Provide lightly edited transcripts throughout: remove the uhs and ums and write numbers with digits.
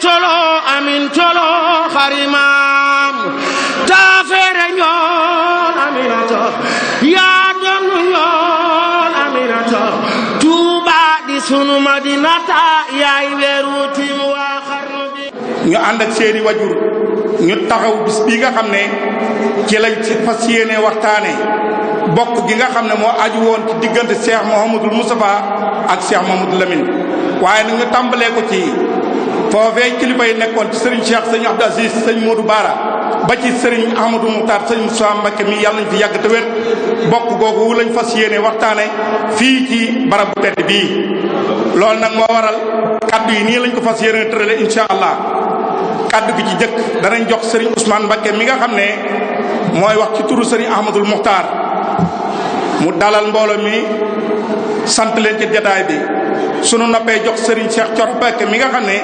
tolo amin tolo xarimam tafere ñool aminata yaa doon ñool aminata Tuuba di sunu madinata yaay weeru tim waa xarnu bi ñu ànd ak seeni wajur ñu taxaw bis bi nga xam ne ci lañ ci fas yéene waxtaane bokk gi nga xam ne moo aju woon ci diggante Cheikh Mouhamadul Moustapha ak Cheikh Mouhamadou Lamine waaye nag ñu tàmbalee ko ci foofee kilifa yi nekkoon ci Serigne Cheikh sëñ Abdou Aziz sëñ Modou Bara ba ci Serigne Ahmadou Moukhtar sëñ Moussa Mbacké mi yàlla nañ fi yàgg te wér bokk googu lañ fas yéene waxtaane fii ci barab bu tedd bii loolu nag moo waral kaddu yi nii lañ ko fas yéene tërale incha allah kaddu gi ci jëkk danañ jox Serigne Ousmane Mbacké mi nga xam ne mooy wax ci turu Serigne Ahmadou Moukhtar mu dalal mbooloo mi sant leen ci jotaay bi sunu noppee jox Serigne Cheikh Thioro Mbacké mi nga xam ne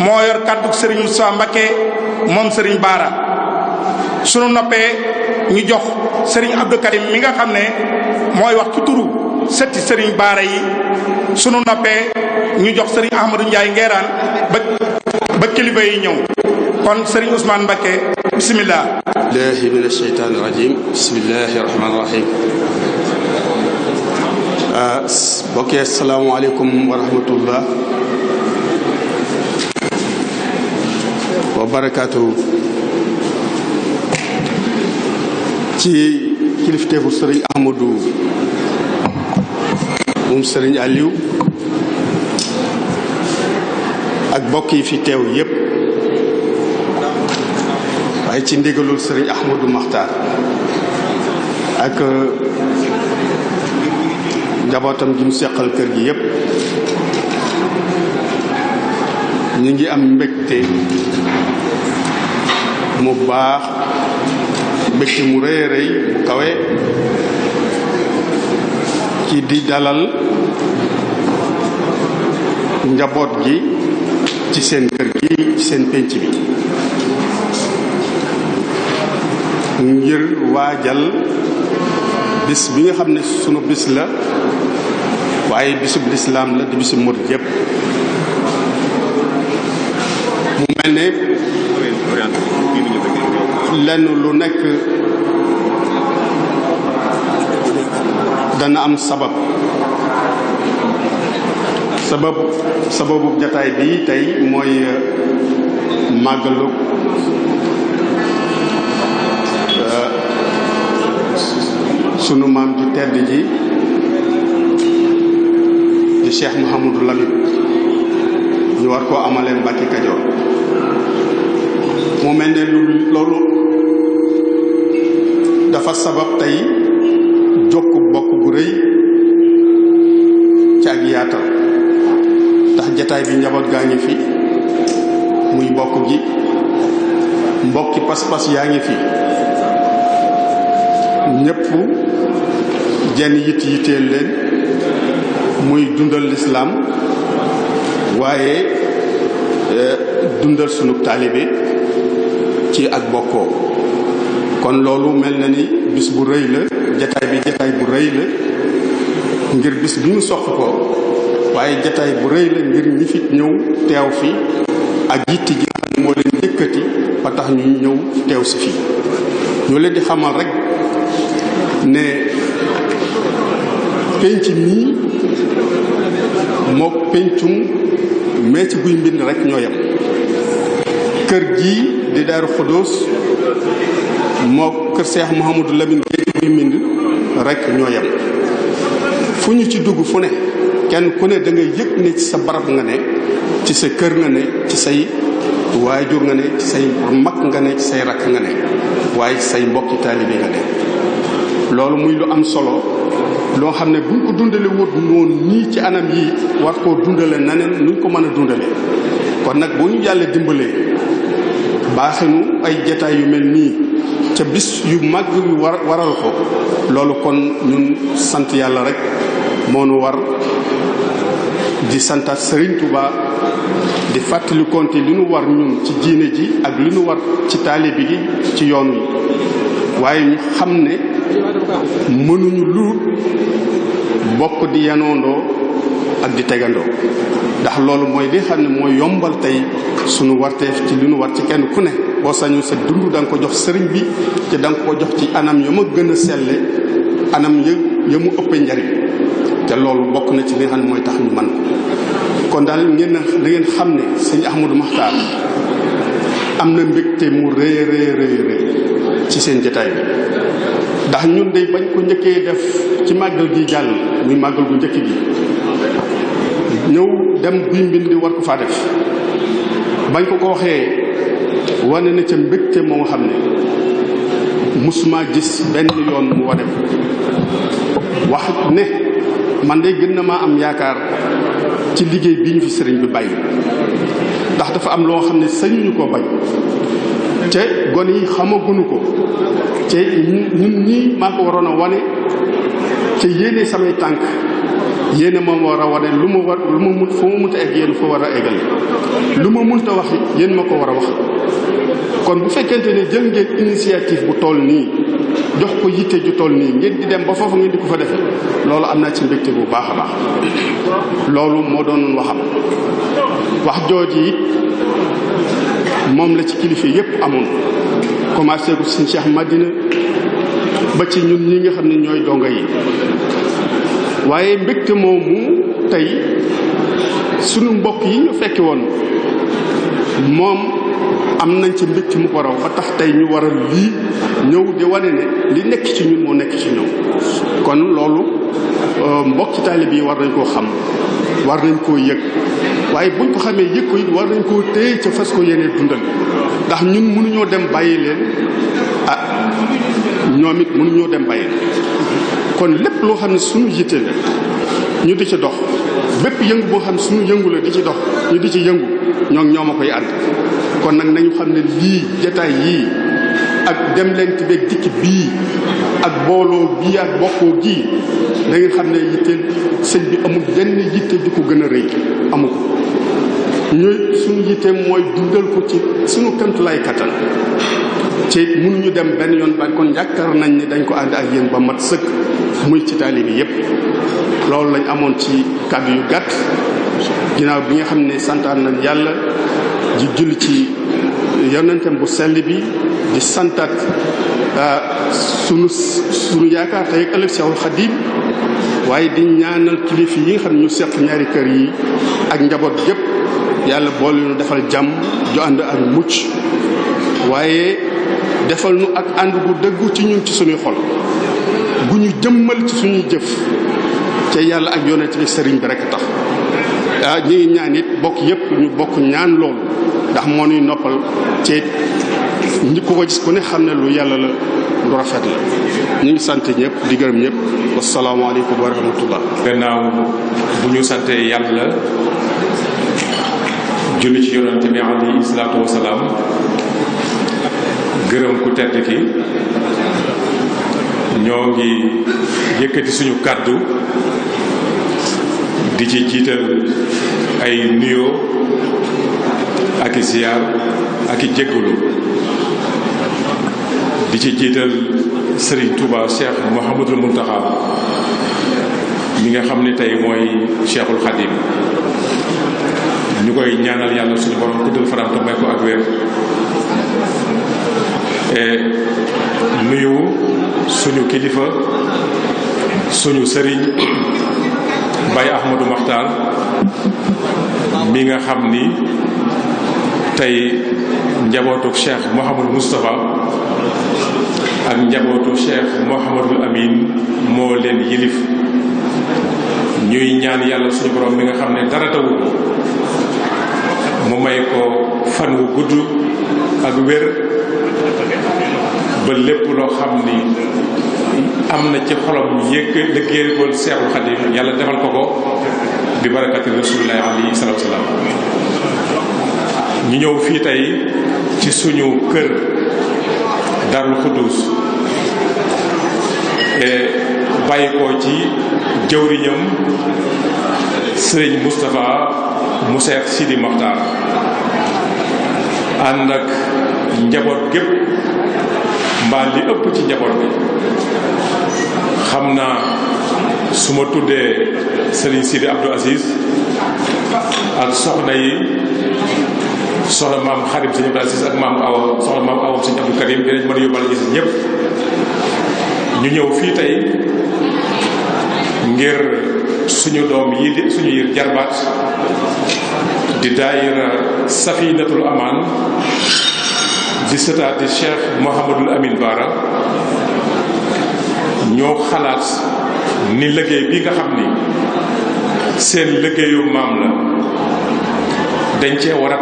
moo yor kaddu Serigne Moussa Mbacké moom Serigne Bara sunu noppee ñu jox Serigne Abdou Karim mi nga xam ne mooy wax ci turu setti Serigne Bara yi sunu noppee ñu jox Serigne Ahmadou Ndiaye Nguerane ba kilifa yi ñëw kon Serigne Ousmane Mbacké bismillah billahi minash shaytanir rajim bismillahir rahmanir rahim bokk assalaamu aleykum wa rahmatullah wa barakaatu ci kilifteefu Serigne Ahmadou moom Serigne Aliou ak bokk yi fi teew yépp waaye ci ndigalul Serigne Ahmadou Makhtar ak njabootam gi mu seqal kër gi yépp ñu ngi am mbégte mu baax mbégte mu rëy rëy bu kawe ci di dalal njaboot gi ci seen kër gi ci seen pénc bi ngir waajal bis bi nga xam ne sunu bis la waaye bisub lislaam la di bisub murid yépp mu mel ne lenn lu nekk dana am sababu jataay bi tey mooy màggalu sunu maam ju tedd ji di Cheikh Mouhamadou Lamine ñu war koo amalee Mbàkke Kajoor mu mel ne loolu dafa sabab tey jokk bokk gu rëy ci ak yaatal ndax jataay bi njaboot gaa ngi fi muy bokk gi mbokki pas-pas yaa ngi fi ñépp jenn yitteel leen muy dundal lislaam waaye dundal sunu taalibe ci ak bokkoo kon loolu mel na ni bis bu rëy la jataay bu rëy la ngir bis bi ñu sox ko waaye jataay bu rëy la ngir ñi fi ñëw teew fi ak yitti gi nga xam ne moo leen yëkkati ba tax ñu ñëw teew si fii ñu leen di xamal rek ne penc mii moo pencum meec guy mbind rek ñoo yem kër gii di Daaru Xudoos moo kër Cheikh Mouhamadou Lamine géej guy mbind rek ñoo yem fu ñu ci dugg fu ne kenn ku ne da nga yëg ne ci sa barab nga ne ci sa kër nga ne ci say waajur nga ne ci say mag nga ne ci say rakk nga ne waaye ci say mbokki taalibe nga ne loolu muy lu am solo loo xam ne buñ ko dundale wut noonu nii ci anam yi war koo dundale naneen nuñ ko mën a dundale kon nag bu ñu yàlla dimbalee baaxenu ay jataay yu mel nii ca bis yu mag yu waral ko loolu kon ñun sant yàlla rek moo nu war di santaat Serigne Touba di fàttali konte li nu war ñun ci diine ji ak li nu war ci taalibe gi ci yoon wi waaye ñu xam ne mënuñu lu bokk di yanoondoo ak ak di tegandoo ndax loolu mooy li xam ne mooy yombal tey sunu warteef ci li nu war ci kenn ku ne boo sañu sa dund da nga ko jox sëriñ bi te da nga ko jox ci anam ya ma gën a selle anam ya mu ëppee njariñ te loolu bokk na ci li nga xam ne mooy tax ñu man kon daal da ngeen xam ne sëñ Ahmadou Makhtar am na mbégte mu rëy ci seen jotaay bi ndax ñun de bañ ko njëkkee def ci màggal gi jàll muy màggal gu njëkk gi ñëw dem Guy Mbind war ko faa def bañ ko waxee wane na ca mbégte moo nga xam ne musuma gis benn yoon mu wane wax ne man de gën na maa am yaakaar ci liggéey bi ñu fi sëriñ bi bàyyi ndax dafa am loo xam ne sañuñu koo bañ te gone yi xamaguñu ko te ñun ñii maa ko waroon a wane te yéene samay tànk yéene moom war a wane lu ma mun fa ma munta egg yéen fa war a eggal lu ma munta wax yéen ma ko war a wax kon bu fekkente ne jël ngeen initiative bu toll nii jox ko yitte ju toll nii ngeen di dem ba foofu ngeen di ko fa defee loolu am naa ci mbégte bu baax a baax loolu moo doon wax jooji it moom la ci kilifa yépp amoon commencé ko Sëñ Cheikh Madina ba ci ñun ñi nga xam ne ñooy donga yi waaye mbégte moomu tey sunu mbokk yi ñu fekki woon moom am nañ ci mbégte mu ko raw ba tax tey ñu waral lii ñëw di wane ne li nekk ci ñun moo nekk ci ñoom kon loolu mbokki taalibe yi war nañ koo xam war nañ koo yëg waaye buñ ko xamee yëg ko it war nañ koo téye ca fas ko yéene dundal ndax ñun mënuñoo dem bàyyi leen ñoom it mënuñoo dem bàyyi kon lépp loo xam ne suñu yitte la ñu di ci dox bépp yëngu boo xam ne suñu yëngu la di ci dox ñu di ci yëngu ñoom a koy ànd kon nag nañu xam ne lii jataay yii ak dem leen ti beeg dikk bii ak booloo bii ak bokkoo gii da ngeen xam ne yitte sëñ bi amul benn yitte di ko gën a rëy amu ko ñooy suñu yitte mooy dundal ko ci suñu këmtulaay kattan ci mënuñu dem benn yoon ba kon yaakaar nañ ne dañ ko ànd ak yéen ba mat sëkk muy ci taalibe yépp loolu lañ amoon ci kàddu yu gàtt ginnaaw bi nga xam ne santaan nañ yàlla di julli ci yonentam bu sell bi di santaat sunu yaakaar tey ak ëllëg Seexul Xadiim waaye di ñaanal kilifa yi nga xam ne ñu seq ñaari kër yi ak njaboot gépp yàlla boole ñu defal jàmm ju ànd ak mucc waaye defal nu ak ànd gu dëggu ci ñun ci suñuy xol gu ñu jëmmal ci suñuy jëf ca yàlla ak yonent bi sëriñ bi rekk tax ñi ngi ñaan it bokk yépp ñu bokk ñaan loolu ndax moo nuy noppal ci ñi ko gis ku ne xam ne lu yàlla la lu rafet la ñu ngi sant ñëpp di gërëm ñëpp wasalaamaaleykum wa rahmatullah. gannaaw bu ñu sante yàlla julli ci yonent bi alayhi salaatu wasalaam gërëm ku tedd ki ñoo ngi yëkkati suñu kàddu di ci jiital ay nuyoo ak i siyaar ak i jéggulu di ci jiital Serigne Touba Cheikh Mouhamadul Mountakha mi nga xam ne tey mooy Cheikhul Khadim ñu koy ñaanal yàlla suñu borom guddal faram te may ko ak wér nuyu suñu kilifa suñu sëriñ Baye Ahmadou Makhtar mi nga xam ni tey njabootu Cheikh Mouhamadou Moustapha ak njabootu Cheikh Mouhamadou Amin moo leen yilif ñuy ñaan yàlla suñu borom mi nga xam ne dara tawu ko mu may ko fan wu gudd ak wér ba lépp loo xam ni am na ci xolam yëkk liggéey ko Seexul Xadim yàlla defal ko ko bi barakati rasulillahi alayhi salaatu salaam ñu ñëw fii tey ci suñu kër Darou Khoudoss bàyyi ko ci jëwriñam Sëriñ Moustapha mu Seex Sidi Mokhtar ànd ak njaboot gépp mbaa li ëpp ci njaboot bi xam naa su ma tuddee Serigne Sidi Abdou Aziz ak soxna yi soxna maam Xarim Serigne Abdou Aziz ak maam Awa soxna maam Awa Serigne Abdou Karim dinañ mën a yóbbal gis ñëpp ñu ñëw fii tey ngir suñu doom yi di suñu yir jarbaat di daayira Safinatul Aman di sëtaat di Cheikh Mouhamadul Amin Bara ñoo xalaat ni liggéey bi nga xam ni seen liggéeyu maam la dañ cee war a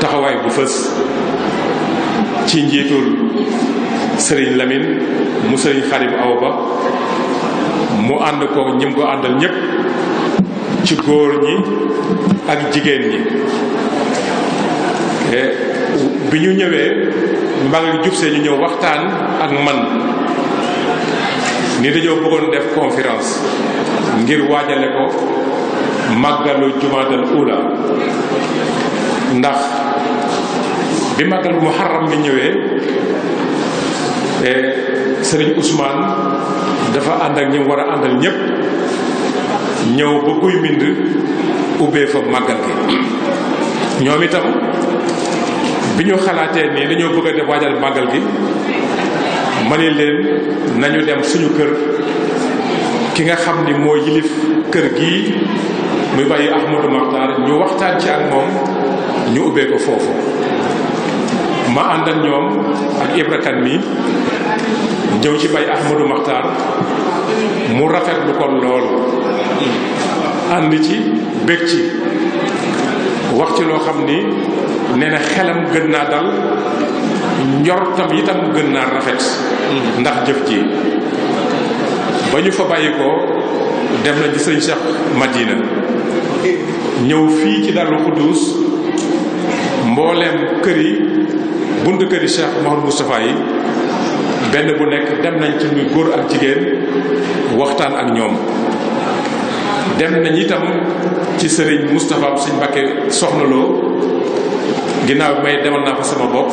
taxawaay bu fës ci njiitul Serigne Lamine mu Serigne Xarim Awa Ba mu ànd ko ñim ko àndal ñépp ci góor ñi ak jigéen ñi bi ñu ñëwee mbaa jub see ñu ñëw waxtaan ak man ni dañoo bëggoon def conférence ngir waajale ko màggalu jumaadal ula ndax bi màggal muharram mi ñëwee Serigne Ousmane dafa ànd ak ñi war a àndal ñépp ñëw ba guy mbind ubbee fa màggal gi ñoom itam bi ñu xalaatee ni dañoo bëgg a def waajal màggal gi ma ni leen nañu dem suñu kër ki nga xam ni moo yilif kër gi muy bàyyi Ahmadou Makhtar ñu waxtaan ci ak moom ñu ubbee ko foofu ma ànd ak ñoom ak Ibra Kane mi ñëw ci bàyyi Ahmadou Makhtar mu rafetlu ko lool ànd ci bég ci wax ci loo xam ni nee na xelam gën naa dal njortam itam gën naa rafet ndax jëf ji ba ñu fa bàyyi ko dem nañ ci sëñ Cheikh Madina ñëw fii ci Darou Khoudoss mbooleem kër yi buntu kër yi Cheikh Mouhamadou Moustapha yi benn bu nekk dem nañ ci muy góor ak jigéen waxtaan ak ñoom dem nañ itam ci Serigne Moustapha Sëñ Mbacké Soxna Lo ginnaaw bi may demal naa fa sama bopp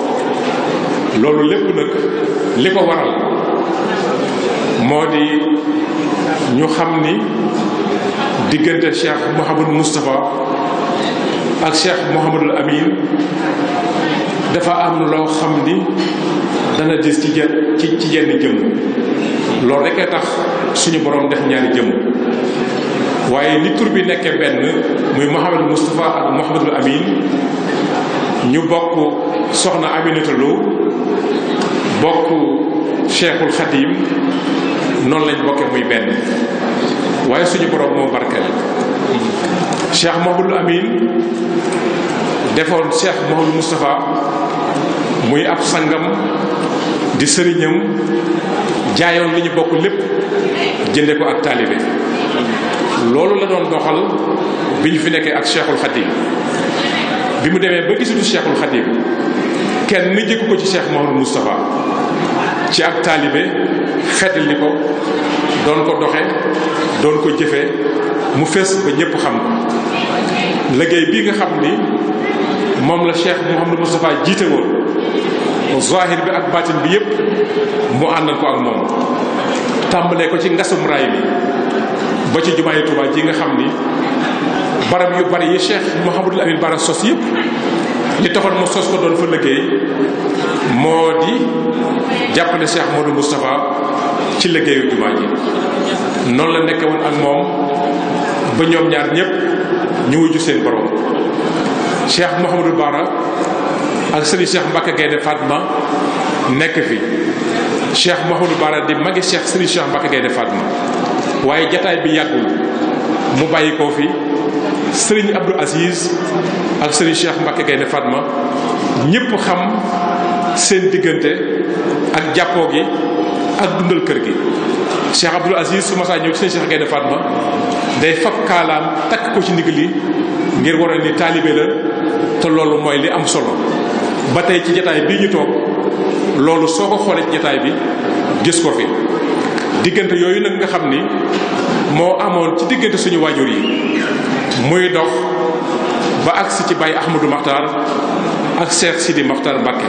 loolu lépp nag li ko waral moo di ñu xam ni diggante Cheikh Mouhamadou Moustapha ak Cheikh Mouhamadul Amin dafa am loo xam ni dana dis ci jenn jëmm loolu rekk a tax suñu borom def ñaari jëmm waaye ni tur bi nekkee benn muy Mouhamadou Moustapha ak Mouhamadul Amin ñu bokk soxna Aminata Lo bokk Cheikhul Khadim noonu lañ bokkee muy benn waaye suñu borom moo barkeel Cheikh Mouhamadul Amin defoon Cheikh Mouhamadou Moustapha muy ab sangam di sëriñam jaayoon li ñu bokk lépp jënde ko ak taalibe loolu la doon doxal bi ñu fi nekkee ak Cheikhul Khadim bi mu demee ba gisutu Cheikhul Khadim kenn ni jëkku ko ci Cheikh Mouhamadou Moustapha ci ak taalibe xeetali ko doon ko doxe doon ko jëfe mu fees ba ñépp xam ko liggéey bii nga xam ni moom la Cheikh Mouhamadou Moustapha jiite woon zahir bi ak batin bi yépp mu àndal ko ak moom tàmbalee ko ci ngasum raay bi ba ci jumaay Tuubaa ji nga xam ni barab yu bari yi Cheikh Mouhamadul Amin Bara sos yépp li taxoon mu sos ko doon fa liggéey moo di jàppale Cheikh Mouhamadou Moustapha ci liggéeyu jumaa ji noonu la nekke woon ak moom ba ñoom ñaar ñépp ñu wujju seen borom Cheikh Mouhamadou Bara ak Serigne Cheikh Mbacké Gaynde Fatma nekk fi Cheikh Mouhamadou Bara di magi Cheikh Serigne Cheikh Mbacké Gaynde Fatma waaye jataay bi yàggul mu bàyyi koo fi Serigne Abdou Aziz ak Serigne Cheikh Mbacké Gaynde Fatma ñépp xam seen diggante ak jàppoo gi ak dundal kër gi Cheikh Abdou Aziz su ma saa ñëw ci Serigne Cheikh Gaynde Fatma day fab kaalaam takk ko ci ndigg li ngir waral ni taalibe la te loolu mooy li am solo ba tey ci jataay bii ñu toog loolu soo ko xoolee ci jataay bi gis ko fi diggante yooyu nag nga xam ni moo amoon ci diggante suñu waajur yi muy dox ba agsi ci Baye Ahmadou Makhtar ak Cheikh Sidi Makhtar Mbacké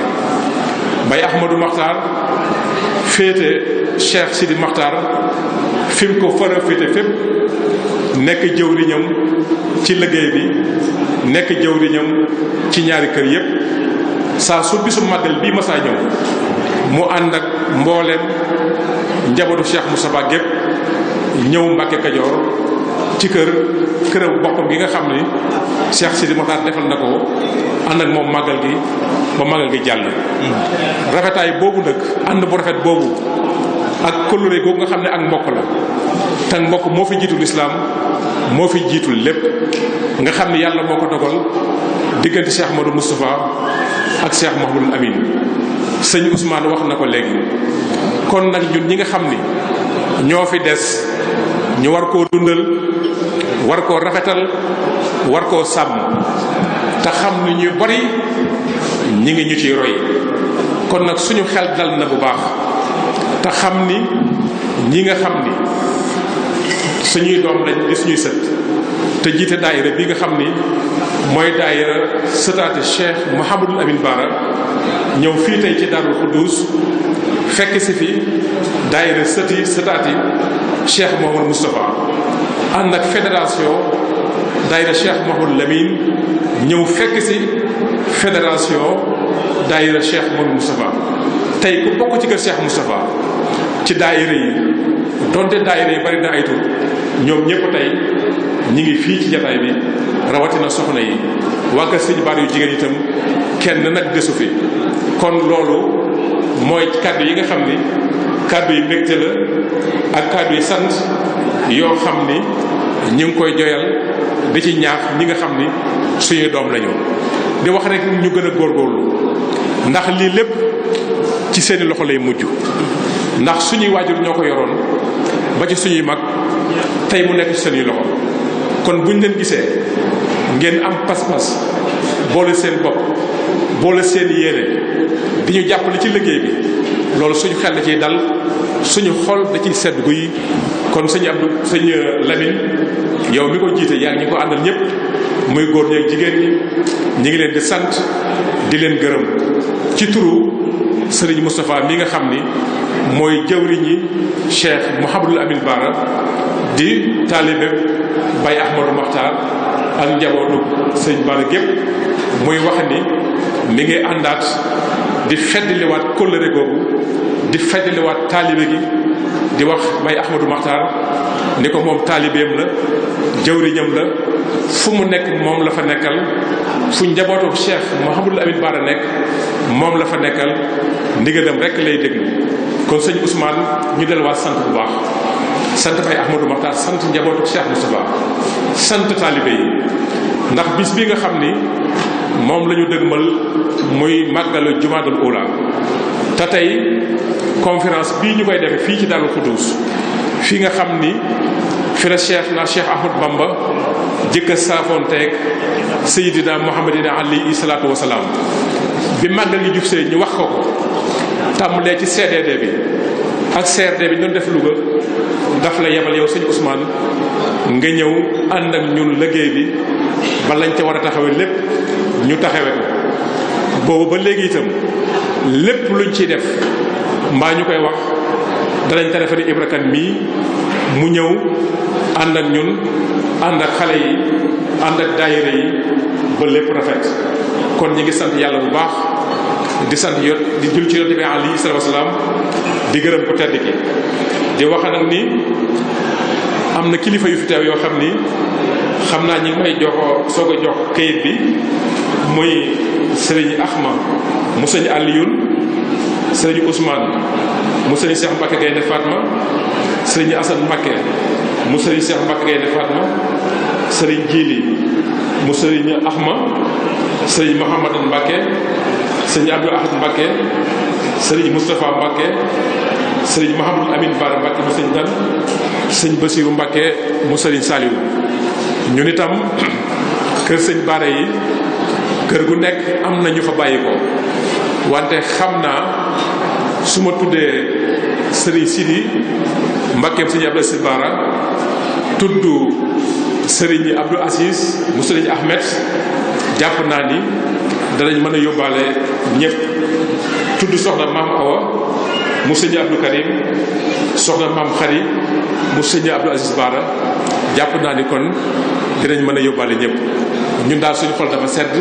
Baye Ahmadou Makhtar féete Cheikh Sidi Makhtar fi mu ko fara féete fépp nekk jëwriñam ci liggéey bi nekk jëwriñam ci ñaari kër yépp saa su bisu màggal bii masaa ñëw mu ànd ak mbooleem njabootu Cheikh Moustapha gépp ñëw Mbàkke Kajoor ci këram boppam gi nga xam ni Cheikh Sidi Makhtar defal na ko ànd ak moom màggal gi ba màggal gi jàll. rafetaay boobu nag ànd bu rafet boobu ak kóllëre googu nga xam ne ak mbokk la te mbokk moo fi jiitul islaam moo fi jiitul lépp nga xam ne yàlla moo ko dogal diggante Cheikh Modou Moustapha ak Cheikh Mouhamadoul Amine sëñ Ousmane wax na ko léegi. kon nag ñun ñi nga xam ni ñoo fi des ñu war koo dundal war koo rafetal war koo sàmm te xam ni ñu bari ñi ngi ñu ciy roy kon nag suñu xel dal na bu baax te xam ni ñi nga xam ni suñuy doom lañ di suñuy sët te jiite daayira bi nga xam ni mooy daayira sëtaati Cheikh Mouhamadoul Amine Bara ñëw fii tey ci Darou Khoudoss fekk si fi daayira sëtaati Cheikh Mouhamadoul Moustapha ànd ak fédération daayira Cheikh Mouhamadoul Amine ñëw fekk si fédération daayira Cheikh Mouhamadoul Moustapha tey ku bokk ci kër Cheikh Moustapha ci daayira yi donte daayira yi bari na ay tur ñoom ñëpp tey ñi ngi fii ci jataay bi rawatina soxna yi waa kër Sëñ Bara yu jigéen itam kenn nag desu fi kon loolu mooy kàddu yi nga xam ni kàddu yi mbégte la ak kàddu yi sant yoo xam ni ñi ngi koy joyal di ci ñaax ñi nga xam ni suñuy doom lañu di wax rek ñu gën a góorgóorlu ndax lii lépp ci seeni loxo lay mujj ndax suñuy waajur ñoo ko yoroon ba ci suñuy mag tey mu nekk ci seeni loxo kon buñ leen gisee ngeen am pas-pas boole seen bopp boole seen yéene di ñu jàppale ci liggéey bi loolu suñu xel da ciy dal suñu xol da ciy sedd guy kon sëñ Abdou sëñ Lamine yow mi ko jiite yaa ngi ñu ko àndal ñëpp muy góor ñi ak jigéen ñi ñi ngi leen di sant di leen gërëm ci turu Serigne Moustapha mi nga xam ni mooy jëwriñi Cheikh Mouhamadoul Amine Bara di taalibe Baye Ahmadou Makhtar ak njabootu sëñ Bara gépp muy wax ni mi ngi àndaat di feddliwaat kóllëre googu di feddliwaat taalibe gi di wax Baye Ahmadou Makhtar ni ko moom taalibeem la jëwriñam la fu mu nekk moom la fa nekkal fu njabootu Cheikh Mouhamadoul Amine Bara nekk moom la fa nekkal ndigalam rek lay déglu kon sëñ Ousmane ñu delluwaat sant bu baax sant Baye Ahmadou Makhtar sant njabootu Cheikh Moustapha sant taalibe yi ndax bis bi nga xam ni moom la ñu dëgmal muy màggalu Jumaadul Ula te tey conférence bii ñu koy defee fii ci Darou Khoudoss fii nga xam ni fi la Cheikh Ahmad Bamba jëkk a saafoonteeg Seydina Muhammadina alayhi salaatu wasalaam bi màggal gi jub see ñu wax ko tàmbalee ci CDD bi ak CRD bi ñu doon def Louga daf la yebal yow sëñ Ousmane nga ñëw ànd ak ñun liggéey bi ba lañ ca war a taxawee lépp ñu taxawe ko boobu ba léegi itam lépp luñ ciy def mbaa ñu koy wax danañ téléphone Ibra Kane mii mu ñëw ànd ak ñun ànd ak xale yi ànd ak daayira yi ba lépp rafet kon ñi ngi sant yàlla bu baax di sant di jul ci yonent bi alayhi salaatu wasalaam di gërëm ko tedd ki di wax nag ni am na kilifa yu fi teew yoo xam ni xam naa ñi ngi may soog a jox kayit bi muy sëriñ Axma mu sëñ Aliyun sëriñ Ousmane mu sëriñ Cheikh Mbacke Gaynde Fatma sëriñ Assane Mbacke mu sëriñ Cheikh Mbacke Gaynde Fatma sëriñ Jili mu sëriñ Axma sëriñ Mouhamadan Mbacke sëriñ Abdou Ahad Mbacke sëriñ Moustapha Mbacke sëriñ Mouhamadoul Amine Bara Mbacke mu sëriñ Dan sëriñ Bassirou Mbacke mu sëriñ Saliou ñun itam kër sëñ Bara yi kër gu nekk am na ñu fa bàyyi ko wante xam naa su ma tuddee sëriñ Sidi Mbackeem sëriñ Abdou Aziz Bara tudd sëriñ Abdou Aziz mu sëriñ Ahmed jàpp naa ni danañ mën a yóbbaale ñëpp tudd soxna maam Awa mu sëñ Abdou Karim soxna maam Xari mu sëñ Abdou Aziz Bara jàpp naa ni kon dinañ mën a yóbbaale ñëpp. ñun daal suñu xol dafa sedd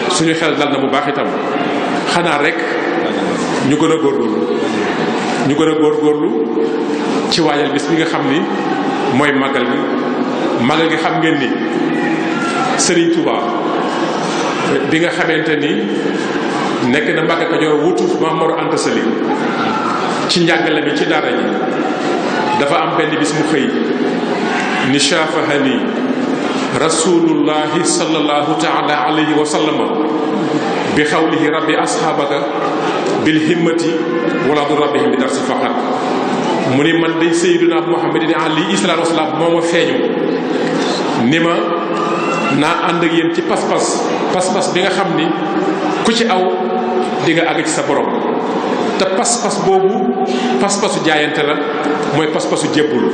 suñu xel dal na bu baax itam xanaa rek ñu gën a góorgóorlu ci waajal bis bi nga xam ni mooy màggal gi xam ngeen ni Serigne Touba bi nga xamante ni nekk na Mbàkke Kajoor wutu Maam Mor Anta Sali ci njàngale mi ci daara ji dafa am benn bis mu xëy ni shafahani rasulullahi sallallahu taala alayhi wa sallama bi xawlihi rabbi asxaabaka bil himmati wala du rabbihim bi darsi faqat mu ni man day sayyiduna muhammadin alayhi salaatu wasalaam moo ma feeñu ni ma naa ànd ak yéen ci pas-pas bi nga xam ni ku ci aw di nga àgg ci sa borom te pas-pas boobu pas-pasu jaayante la mooy pas-pasu jébbulu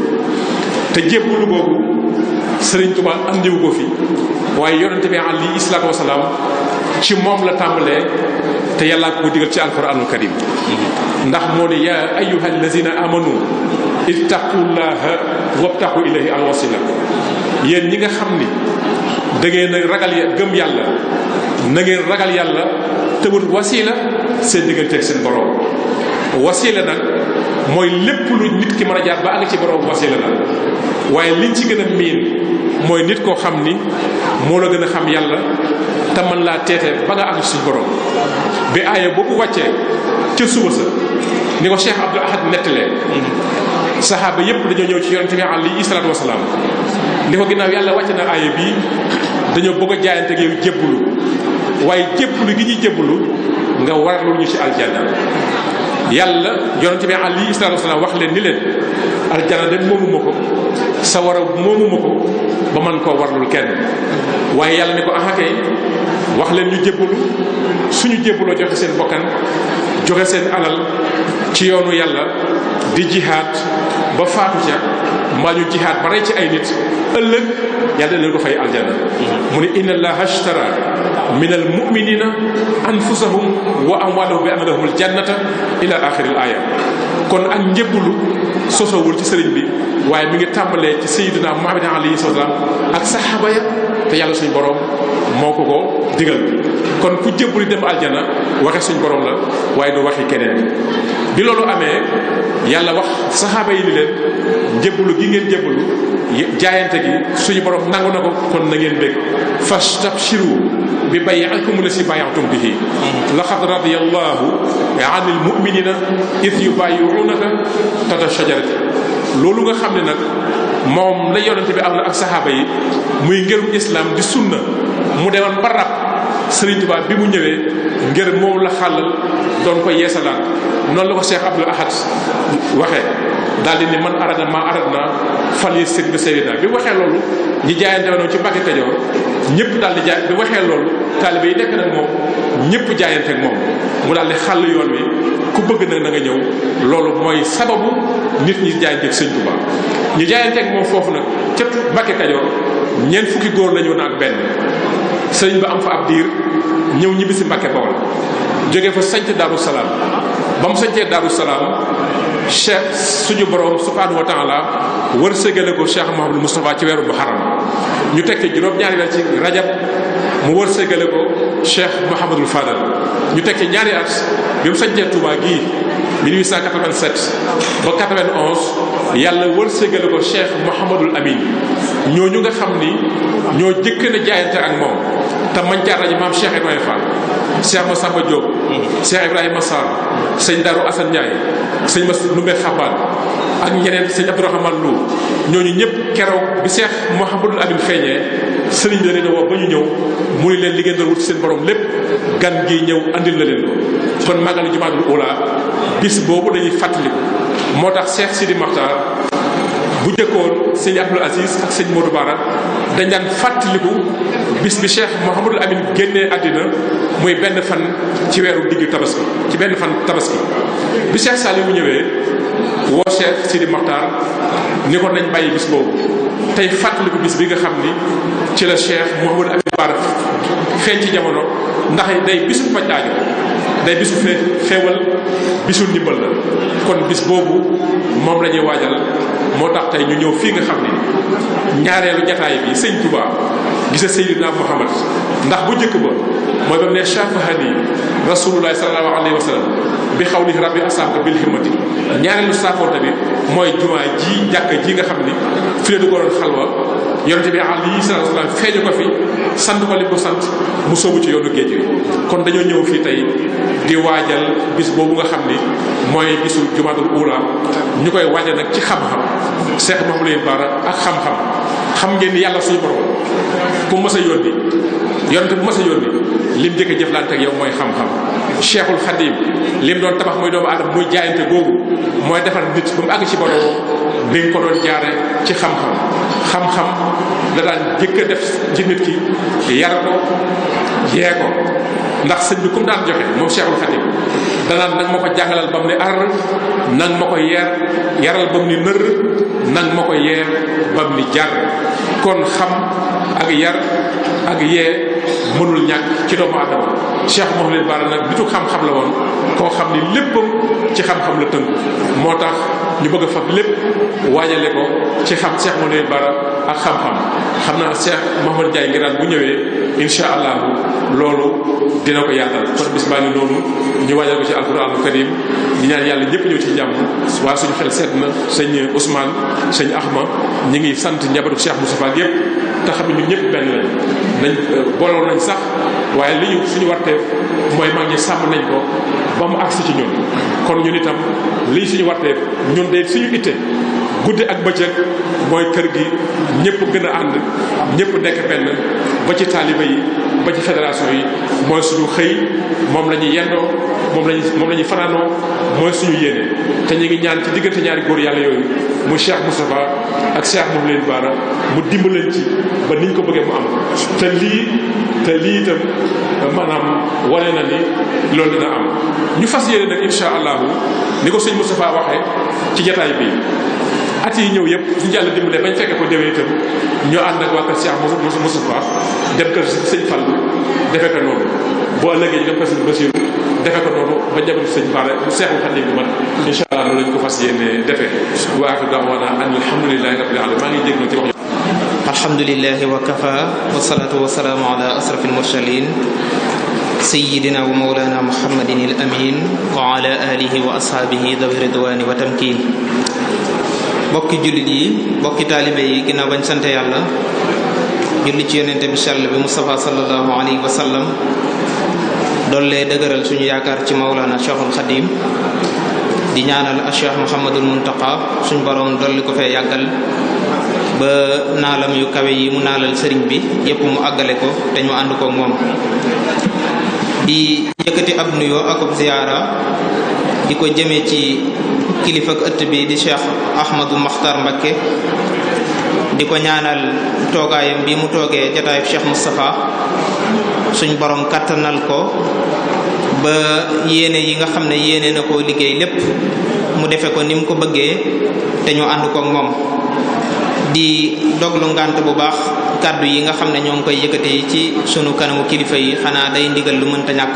te jébbulu boobu Sëriñ Tuubaa andiwu ko fi waaye yonente bi alayhi salaatu wasalaam ci moom la tàmbalee te yàllaa ko digal ci alquranul karim ndax moo ne yaa ayyuha allazina amanu ittaqullaha wabtaqu ilayhi alwasila yéen ñi nga xam ni da ngeen a ragal gëm yàlla na ngeen ragal yàlla te wut wasila seen digganteeg seen borom wasila nag mooy lépp lu nit ki mën a jaar ba àgg ci borom wasila la waaye liñ ci gën a miin mooy nit koo xam ni moo la gën a xam yàlla te mën laa teete ba nga àgg ci suñu borom bi aaya boobu wàccee ca suba sa ni ko Cheikh Abdul Ahad nettalee saxaaba yépp dañoo ñëw ci yonente bi alayhi salaatu wasalaam ni ko ginnaaw yàlla wàcce na aaya bii dañoo bëgg a jaayante ak yow jébbulu waaye jébbulu gi ñuy jébbulu nga waralul ñu ci aljanna yàlla yonente bi alayhi salaatu wasalaam wax leen ni leen aljanna de moomuma ko sawara moomuma ko ba man koo warlul kenn waaye yàlla ni ko axakay wax leen ñu jébbulu suñu jébbuloo joxe seen bokkan joxe seen alal ci yoonu yàlla di jihaad ba faatu ca mbaa ñu jihaad ba rey ci ay nit ëllëg yàlla leen ko fay aljanna mu ne inna allaha ashtara min al muminina anfusahum wa amwalahum bi anna lahumul jannata ila axiril aya kon ak njébbulu sosowul ci sëriñ bi waaye mi ngi tàmbalee ci sayyidina Muhammad alayhi salaam ak saxaaba ya te yàlla suñ borom moo ko digal kon ku jébbuli dem aljana waxe suñ borom la waaye du waxi keneen bi loolu amee yàlla wax saxaaba yi ni leen jébbulu gi ngeen jébbulu jaayante gi suñu borom nangu na ko kon na ngeen bég fastabshiru bi bay'ikum lasi bay'tum bihi laqad radiyallahu 'anil mu'minina idh yubayyi'unaka tahta shajarati loolu nga xam ne nag moom la yonente bi am na ak saxaaba yi muy ngërum islam di sunna mu demoon ba rab Sëriñ Tuubaa bi mu ñëwee ngir moom la xàllal doon ko yeesalaat noonu la ko Cheikh Abdul Ahad waxee daal di ni man arada ma arada fal yi sëg bi Seydina bi waxee loolu ñi jaayante woon ci Mbàkke Kajoor ñëpp daal di jaay bi waxee loolu taalibe yi nekk nag moom ñëpp jaayante ak moom mu daal di xàll yoon wi ku bëgg nag na nga ñëw loolu mooy sababu nit ñi jaayante ak Sëriñ Tuubaa ñu jaayante ak moom foofu nag ca Mbàkke Kajoor ñeent fukki góor lañu woon ak benn sëriñ ba am fa ab diir ñëw ñibbi si Mbàkke Bawol jóge fa sanc Daaru Salaam ba mu sañcee Daaru Salaam cheikh suñu borom subhanahu wa taala wërsëgale ko Cheikh Mouhamadou Moustapha ci weeru Muharram ñu teg ci juróom-ñaari weer ci rajab mu wërsëgale ko Cheikh Mouhamadou Fadal ñu teg ci ñaari at bi mu sañcee Touba gii 1887 ba 91 yàlla wërsëgale ko Cheikh Mouhamadul Amin ñooñu nga xam ni ñoo jëkk na jaayante ak moom te mancaar nañu maam Cheikh Ibrahima Fall Cheikh Massamba Diop Cheikh Ibrahima Sarr sëñ Darou Assane Ndiaye sëñ Mass Numbe Xabaan ak ñeneen sëñ Abdourahmane Lo ñooñu ñëpp keroog bi Cheikh Mouhamadul Amin feeñee sëriñ bi da leen a woo ba ñu ñëw mu ni leen li ngeen doon wut seen borom lépp gan gi ñëw andil na leen ko kon màggal Jumaadul Ula bis boobu dañuy fàttaliku moo tax Cheikh Sidi Makhtar bu jëkkoon sëñ Abdoul Aziz ak sëñ Modou Bara dañ daan fàttaliku bis bi Cheikh Mouhamadul Amin génnee àddina muy benn fan ci weeru diggu tabaski ci benn fan tabaski bi Cheikh Saliou bu ñëwee woo Cheikh Sidi Makhtar ni ko nañ bàyyi bis boobu tey fàttaliku bis bi nga xam ni ci la Cheikh Mouhamadul Amin Bara feeñ ci jamono ndax day bisu faj aajo day bisu feewal bisu ndimbal la kon bis boobu moom la ñuy waajal moo tax tey ñu ñëw fii nga xam ne ñaareelu jataay bi sëñ Touba gisa Seydina Muhammad ndax bu njëkk ba mooy ba mu ne shafahani rasulullahi sallallahu alayhi wa sallam bi xawli rabbi asaka bil himmati ñaareelu saafoonte bi mooy jumaa ji jàkka ji nga xam ni fi la du ko doon xalwa yonente bi alayhi salatu wasallam feeñu ko fi sant ko li ko sant mu soobu ci yoonu géej gi kon dañoo ñëw fii tey di waajal bis boobu nga xam ni mooy bisu jumaatul ula ñu koy waajal nag ci xam-xam Cheikh Mouhamadou Bara ak xam-xam xam ngeen ni yàlla suñu borom ku mës a yónni yonente bu mës a yónni lim jëkk jëflante ak yow mooy xam-xam Cheikhul Khadim lim doon tabax muy doomu aadama muy jaayante googu mooy defar nit ba mu àgg ci borom bi nga ko doon jaare ci xam-xam xam-xam da daan jëkk a def ci nit ki yar ko yee ko ndax sëñ bi comme daan joxe moom Cheikhul Khadim danaan nag ma ko jàngalal ba mu ne ar nag ma ko yaral ba mu ni nër nag ma ko yeer ba mu ni jar kon xam ak yar ak yee mënul ñàkk ci doomu aadama Cheikh Mouhamadou Bara nag bitu xam-xam la woon koo xam ni léppam ci xam-xam la tënk moo tax ñu bëgg a fab lépp waajale ko ci xam Cheikh Mouhamadou Bara ak xam-xam xam naa Cheikh Mouhamadou Ndiaye Nguirane bu ñëwee insha allah loolu dina ko yaatal kon bis baa ngi noonu ñu waajal ko ci alquranul karim di ñaan yàlla ñëpp ñëw ci jàmm waa suñu xel sedd na sëñ Ousmane sëñ Ahma ñi ngi sant njabootu Cheikh Moustapha yëpp te xam ne ñun ñëpp benn lañ nañ booloon nañ sax waaye li ñu suñu warteef mooy mag ñi sàmm nañ ko ba mu agsi ci ñun kon ñun itam lii suñu warteef ñun de suñu itte guddi ak bëccëg mooy kër gi ñëpp gën a ànd ñëpp nekk benn ba ci taaliba yi ba ci fédération yi mooy suñu xëy moom la ñuy yendoo moom la ñuy fanaanoo mooy suñu yéene te ñu ngi ñaan ci diggante ñaari góor yàlla yooyu mu Cheikh Moustapha ak Cheikh Mouhamadou Bara mu dimbaleen ci ba niñ ko bëggee mu am te lii itam maanaam wane na ni loolu dina am ñu fas yéene nag insha allahu ni ko sëñ Moustapha waxee ci jataay bi at yi ñëw yëpp suñu yàlla dimbalee bañ fekke ko déwee itam ñoo ànd ak waa kër Cheikh Moustapha dem kër sëñ Fall defe ko noonu boo ëllëgee ñu dem kër sëñ Bassirou defe ko noonu ba jamono sëñ Bara bu Seexul Xadiim bi man insha allah loolu lañ ko fas yéene defee wa aaxiru da'waana an alhamdulillahi rabbil alamin maa ngi jégg ci wax alhamdulillahi wa kafa wassalatu wassalamu ala asrafil mursalin sayyidina wa mawlana muhammadin al amin wa ala alihi wa ashaabihi dawi ridwani wa tamkin bokki jullit yi bokki taalibe yi ginnaaw bañ sant yàlla julli ci yonente bi sell bi Mustafa sallallahu alayhi wa sallam doollee dëgëral suñu yaakaar ci mawlana Cheikhul Khadim di ñaanal Cheikh Mouhamadul Muntaqa suñu borom dolli ko fee yàggal ba naalam yu kawe yi mu naalal sëriñ bi yépp mu àggale ko te ñu ànd ko moom di yëkkati ab nuyoo ak ab ziyaara di ko jëmee ci kilifa ak ëtt bi di Cheikh Ahmadou Makhtar Mbacké di ko ñaanal toogaayam bi mu toogee jataayu Cheikh Moustapha suñ borom kattanal ko ba yéene yi nga xam ne yéene na koo liggéey lépp mu defe ko ni mu ko bëggee te ñu ànd ko moom di doglu ngànt bu baax kàddu yi nga xam ne ñoo ngi koy yëkkatee ci sunu kanamu kilifa yi xanaa day ndigal lu mënta ñàkk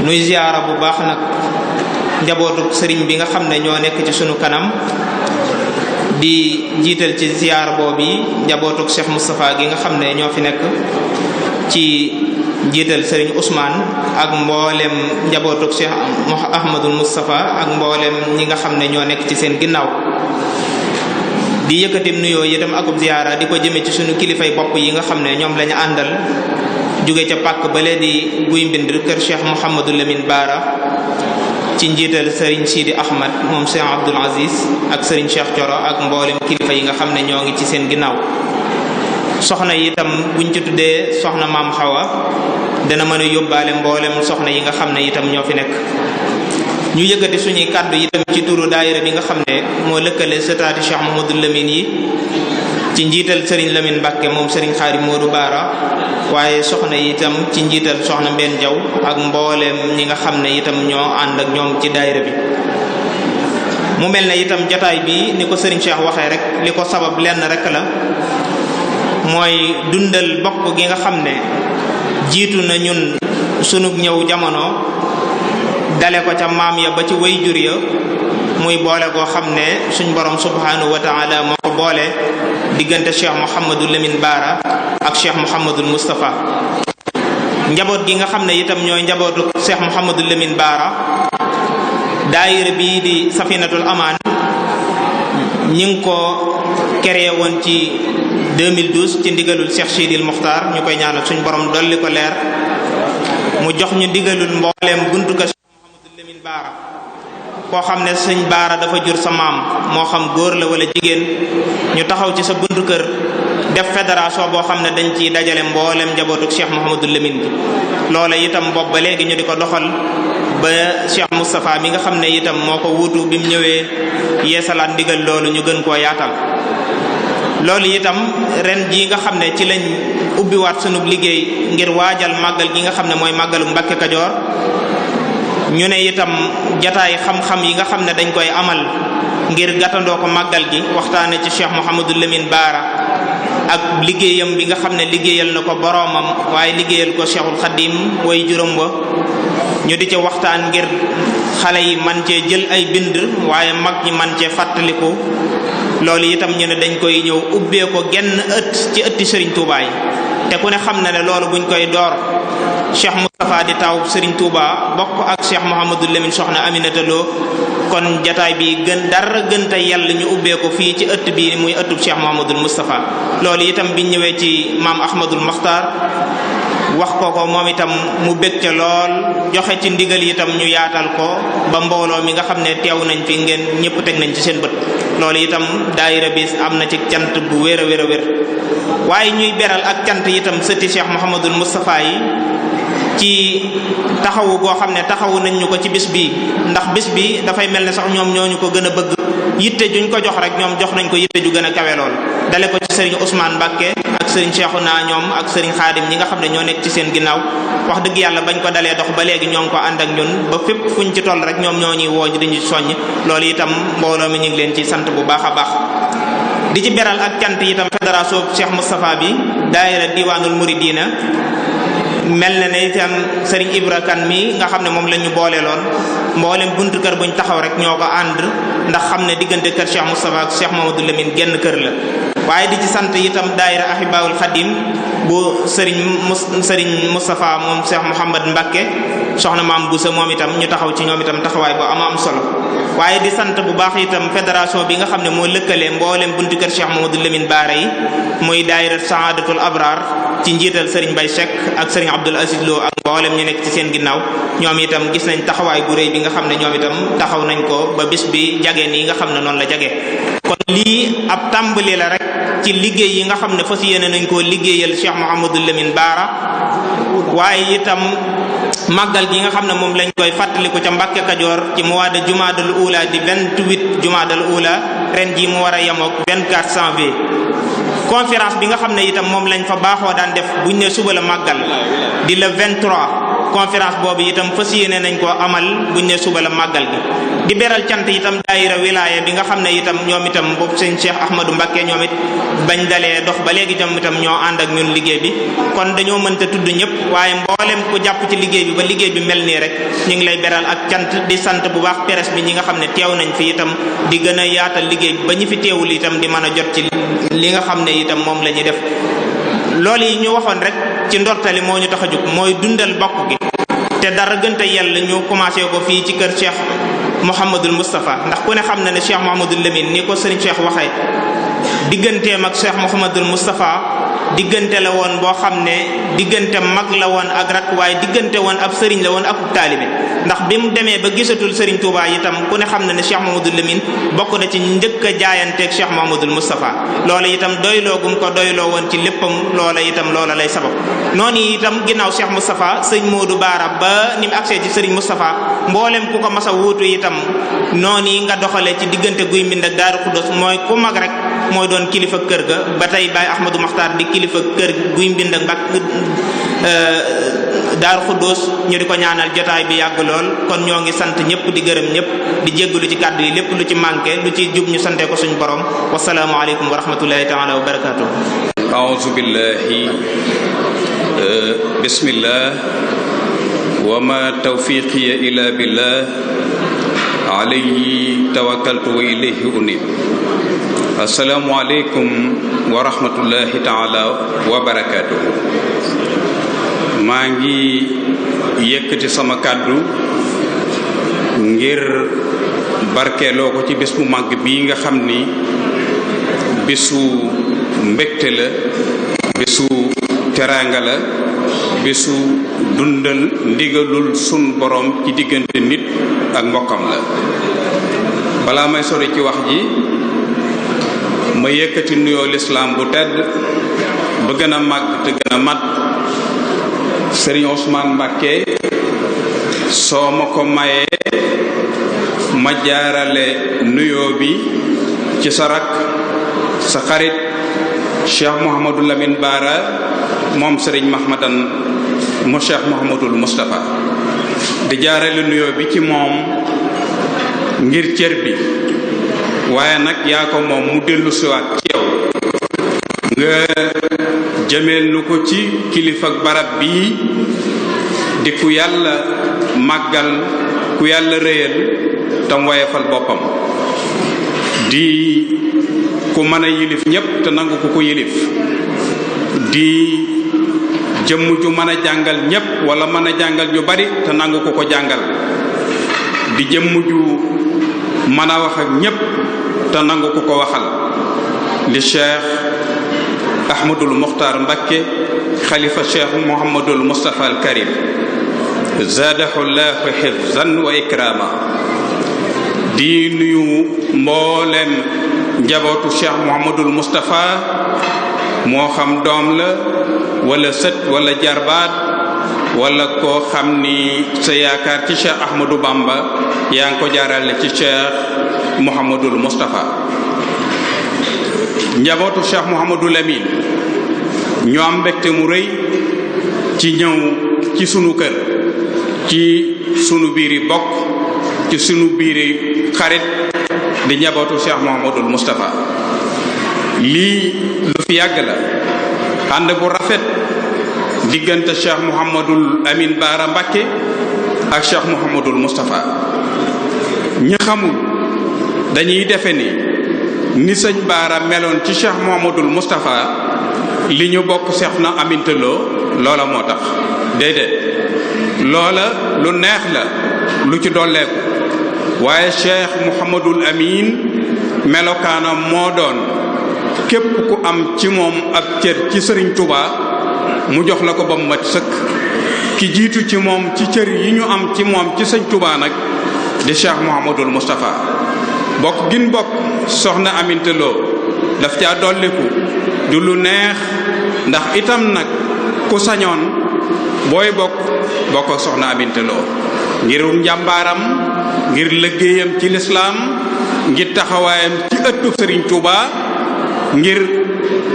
nuy ziyaara bu baax nag njabootu sëriñ bi nga xam ne ñoo nekk ci sunu kanam di jiital ci ziyaar boobu njabootu Cheikh Moustapha gi nga xam ne ñoo fi nekk ci jiital sëriñ Ousmane ak mboolem njabootu Cheikh Ahmadul Moustapha ak mboolem ñi nga xam ne ñoo nekk ci seen ginnaaw di yëkkatim nuyoo itam akub ziyaara di ko jëme ci sunu kilifay bopp yi nga xam ne ñoom lañu àndal jóge ca pàkk bale di guy mbind kër Cheikh Mouhamadou Lamine Bara ci njiital Serigne Sidi Ahmad moom Cheikh Abdoul Aziz ak Serigne Cheikh Thioro ak mboolem kilifa yi nga xam ne ñoo ngi ci seen ginnaaw soxna yi itam buñ ci tuddee soxna maam Xawa dana mën a yóbbaale mboolem soxna yi nga xam ne itam ñoo fi nekk ñu yëkkati suñuy kàddu itam ci turu daayira bi nga xam ne moo lëkkale sëtaati Cheikh Mouhamadou Lamine yi ci njiital Serigne Lamine Mbacké moom Serigne Xaadim Modou Bara waaye soxna yi itam ci njiital soxna Mbène Diaw ak mbooleem ñi nga xam ne itam ñoo ànd ak ñoom ci daayira bi mu mel ne itam jataay bi ni ko Serigne Cheikh waxee rek li ko sabab lenn rek la mooy dundal bokk gi nga xam ne jiitu na ñun sunu ñëw jamono dale ko ca maam ya ba ci way jur ya muy boole goo xam ne suñ borom subhanahu wa taala moo ko boole diggante Cheikh Mouhamadou Lamine Bara ak Cheikh Mouhamadou Moustapha. njaboot gi nga xam ne itam ñooy njabootu Cheikh Mouhamadou Lamine Bara daayira bii di Safinatul Amaan ñi ngi ko créé woon ci 2012 ci ndigalul Cheikh Sidil Mokhtar ñu koy ñaanal suñ borom dolli ko leer mu jox ñu ndigalul mbooleem buntu ka Cheikh Mouhamadou Lamine Bara koo xam ne sëñ Baara dafa jur sa maam moo xam góor la wala jigéen ñu taxaw ci sa buntu kër def fédération boo xam ne dañ ciy dajale mboolem njabootu Cheikh Mouhamadou Lamine bi loola itam bopp ba léegi ñu di ko doxal ba Cheikh Moustapha mi nga xam ne itam moo ko wuutu bi mu ñëwee yeesalaat ndigal loolu ñu gën koo yaatal. loolu itam ren jii nga xam ne ci lañ ubbiwaat sunub liggéey ngir waajal màggal gi nga xam ne mooy màggalu Mbàkke Kajoor ñu ne itam jataay xam-xam yi nga xam ne dañ koy amal ngir gàttandoo ko màggal gi waxtaane ci Cheikh Mouhamadou Lamine Bara ak liggéeyam bi nga xam ne liggéeyal na ko boroomam waaye liggéeyal ko Cheikhul Khadim way juróom wa ñu di ca waxtaan ngir xale yi man cee jël ay bind waaye mag ñi man cee fàttaliku loolu itam ñu ne dañ koy ñëw ubbee ko genn ëtt ci ëtti Serigne Touba yi te ku ne xam na ne loolu buñ koy door Cheikh Moustapha di taw Serigne Touba bokk ak Cheikh Mouhamadou Lamine soxna Aminata Lo kon jataay bi gën dara gën te yàlla ñu ubbee ko fii ci ëtt bi muy ëttub Cheikh Mouhamadou Moustapha loolu itam biñ ñëwee ci maam Ahmadul Makhtar wax ko moom itam mu bég ca lool joxe ci ndigal itam ñu yaatal ko ba mbooloo mi nga xam ne teew nañ fi ngeen ñëpp teg nañ ci seen bët loolu itam daayira bi am na ci cant bu wér a wér a wér waaye ñuy beral ak cant itam sëti Cheikh Mouhamadul Moustapha yi ci taxawu goo xam ne taxawu nañ ñu ko ci bis bi ndax bis bi dafay mel ne sax ñoom ñooñu ko gën a bëgg yitte juñ ko jox rek ñoom jox nañ ko yitte ju gën a kawe lool dale ko ci Serigne Ousmane Mbacké ak Serigne Cheikhouna ñoom ak Serigne Khadim ñi nga xam ne ñoo nekk ci seen ginnaaw wax dëgg yàlla bañ ko dalee dox ba léegi ñoo ngi ko ànd ak ñun ba fépp fuñ ci toll rek ñoom ñoo ñuy woo dañuy soññ loolu itam mbooloo mi ñu ngi leen ci sant bu baax a baax di ci beral ak cant itam fédération Cheikh Moustapha bi daayira Diwaanul Muridina mel na ne itam Serigne Ibra Kane mi nga xam ne moom la ñu booleeloon mboolem buntu kër buñ taxaw rek ñoo ko ànd ndax xam ne diggante kër Cheikh Moustapha ak Cheikh Mouhamadou Lamine genn kër la waaye di ci sant itam daayira Ahibaul Khadim bu Serigne Moustapha moom Cheikh Mouhamad Mbacké soxna maam Boussa moom itam ñu taxaw ci ñoom itam taxawaay bu am solo waaye di sant bu baax itam fédération bi nga xam ne moo lëkkalee mboolem buntu kër Cheikh Mouhamadou Lamine Bara yi muy daayira Saadatul Abrar ci njiital Serigne Baye Cheikh ak Serigne Abdoul Aziz Lo ak mboolem ñu nekk ci seen ginnaaw ñoom itam gis nañ taxawaay bu rëy bi nga xam ne ñoom itam taxaw nañ ko ba bis bi jage nii nga xam ne noonu la jage kon lii ab tàmbali la rek ci liggéey yi nga xam ne fas yéene nañ koo liggéeyal Cheikh Mouhamadou Lamine Bara waaye itam màggal gi nga xam ne moom lañ koy fàttaliku ca Mbàkke Kajoor ci mois de Jumaadal Ula di 28 Jumaadal Ula ren jii mu war a yemook 24 janvier conférence bi nga xam ne itam moom lañ fa baaxoo daan def buñ ne suba la màggal di le 23 conférence boobu itam fas yéene nañ koo amal buñ ne suba la màggal gi di beral cant itam daayira wilaya bi nga xam ne itam ñoom itam boobu sëñ Cheikh Ahmadou Mbacké ñoom it bañ dalee dox ba léegi itam ñoo ànd ak ñun liggéey bi kon dañoo mënta tudd ñëpp waaye mboolem ku jàpp ci liggéey bi ba liggéey bi mel nii rek ñu ngi lay beral ak cant di sant bu baax presse bi ñi nga xam ne teew nañ fi itam di gën a yaatal liggéey bi ba ñi fi teewul itam di mën a jot ci li nga xam ne itam moom la ñuy def loolu yi ñu waxoon rek ci ndortali moo ñu tax a jóg mooy dundal bokk gi te dara gënta yàlla ñu commencé ko fii ci kër Cheikh Mouhamadul Moustapha ndax ku ne xam na ne Cheikh Mouhamadou Lamine ni ko sëriñ Cheikh waxee digganteem ak Cheikh Mouhamadul Moustapha diggante la woon boo xam ne diggante mag la woon ak rak waaye diggante woon ab sëriñ la woon ak taalibe ndax bi mu demee ba gisatul sëriñ Touba itam ku ne xam na ne Cheikh Mouhamadou Lamine bokk na ci njëkk a jaayanteeg Cheikh Mouhamadul Moustapha loola itam doyloo gum ko doyloo woon ci léppam loola itam loola lay sabab noonu itam ginnaaw Cheikh Moustapha sëñ Modou Bara ba ni mu agsee ci sëriñ Moustapha mboolem ku ko mas a wuutu itam noonu yi nga doxalee ci diggante Guy Mbind ak Daaru Xuddoos mooy ku mag rek mooy doon kilifa kër ga ba tey Baye Ahmadou Makhtar di kilifa kër Guy Mbind ak Daaru Xuddoos ñu di ko ñaanal jotaay bi yàgg lool kon ñoo ngi sant ñëpp di gërëm ñëpp di jéggalu ci kàddu yi lépp lu ci manqué lu ci jub ñu sante ko suñu borom wasalaamu aleykum wa rahmatullahi taala wa barakatuh a'udhu billahi bismillah wa ma tawfiqiya illa billah alayhi tawakkaltu wa ilayhi unib. Assalaamu aleykum wa rahmatullahi taala wa barakatuhu. maa ngi yëkkati sama kàddu ngir barkeeloo ko ci bés bu màgg bii nga xam ni bésu mbégte la, bésu teraanga la, bésu dundal ndigalul sun borom ci diggante nit ak mbokkam la. balaa may sori ci wax ji, ma yëkkati nuyoo lislaam bu tedd ba gën a màgg te gën a mat Serigne Ousmane Mbacké, soo ma ko mayee ma jaarale nuyoo bi ci sa rak sa xarit Cheikh Mouhamadou Lamine Bara moom Serigne Mahmadan mu Cheikh Mouhamadoul Moustapha, di jaarale nuyoo bi ci moom ngir cër bi, waaye nag yaa ko moom mu dellu siwaat ci yow nga jëmeel nu ko ci kilifa barab bii di ku yàlla màggal, ku yàlla rëyal tam wayefal boppam, di ku mën a yilif ñépp te nangu ku ko yilif, di jëmm ju mën a jàngal ñépp wala mën a jàngal ñu bari te nangu ku ko jàngal, di jëmm ju mën a wax ak ñépp te nangu ku ko waxal, di Cheikh Ahmadul Muxtaar Mbacké, xalifa Cheikh Mouhamadoul Moustapha al Karim, zaadahu llahu hifzan wa ikrama. di nuyu mbooleem njabootu Cheikh Mouhamadoul Moustapha, moo xam doom la wala sët wala jarbaat wala koo xam ni sa yaakaar ci Cheikh Ahmadou Bamba yaa ngi ko jaarale ci Cheikh Mouhamadoul Moustapha. njabootu Cheikh Mouhamadoul Amine ñu am mbégte mu rëy ci ñëw ci sunu kër, ci sunu biiri bokk, ci sunu biiri xarit di njabootu Cheikh Mouhamadoul Moustapha. lii lu fi yàgg la, ànd bu rafet diggante Cheikh Mouhamadoul Amine Bara Mbacké ak Cheikh Mouhamadoul Moustapha. ñi xamul dañuy defe ni sëñ Bara meloon ci Cheikh Mouhamadoul Moustapha li ñu bokk Cheikh na amintaloo loola moo tax. déedéet, loola lu neex la lu ci dolleeku, waaye Cheikh Mouhamadoul Amine melokaanam moo doon képp ku am ci moom ab cër ci Serigne Touba mu jox la ko ba mu mat sëkk. ki jiitu ci moom ci cër yi ñu am ci moom ci Serigne Touba nag di Cheikh Mouhamadoul Moustapha. bokk gin bokk soxna Aminta Lo daf caa dolliku du lu neex, ndax itam nag ku sañoon booy bokk ak soxna Aminta Lo ngir njàmbaaram, ngir liggéeyam ci lislaam, ngir taxawaayam ci ëttu Serigne Touba, ngir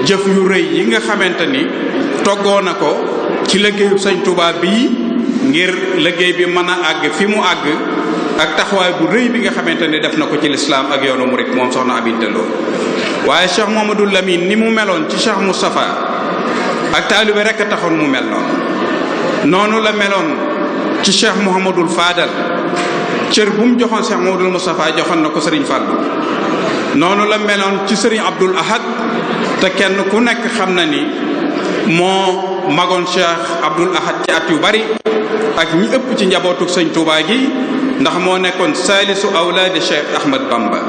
jëf yu rëy yi nga xamante ni toggoo na ko ci liggéeyu Serigne Touba bii ngir liggéey bi mën a àgg fi mu àgg, ak taxawaay bu rëy bi nga xamante ni def na ko ci lislaam ak yoonu murid moom soxna Aminta Lo. waaye Cheikh Mouhamadoul Lamine ni mu meloon ci Cheikh Moustapha ak taalibe rek a taxoon mu mel noonu la meloon ci Cheikh Mouhamadoul Fadal, cër bu mu joxoon Cheikh Mouhamadoul Moustapha joxoon na ko Serigne Fallou. noonu la meloon ci Serigne Abdoul Ahad, te kenn ku nekk xam na ni moo magoon Cheikh Abdoul Ahad ci at yu bari ak ñi ëpp ci njabootu Sëñ Touba gi, ndax moo nekkoon saalisu awlaadi Cheikh Ahmad Bamba.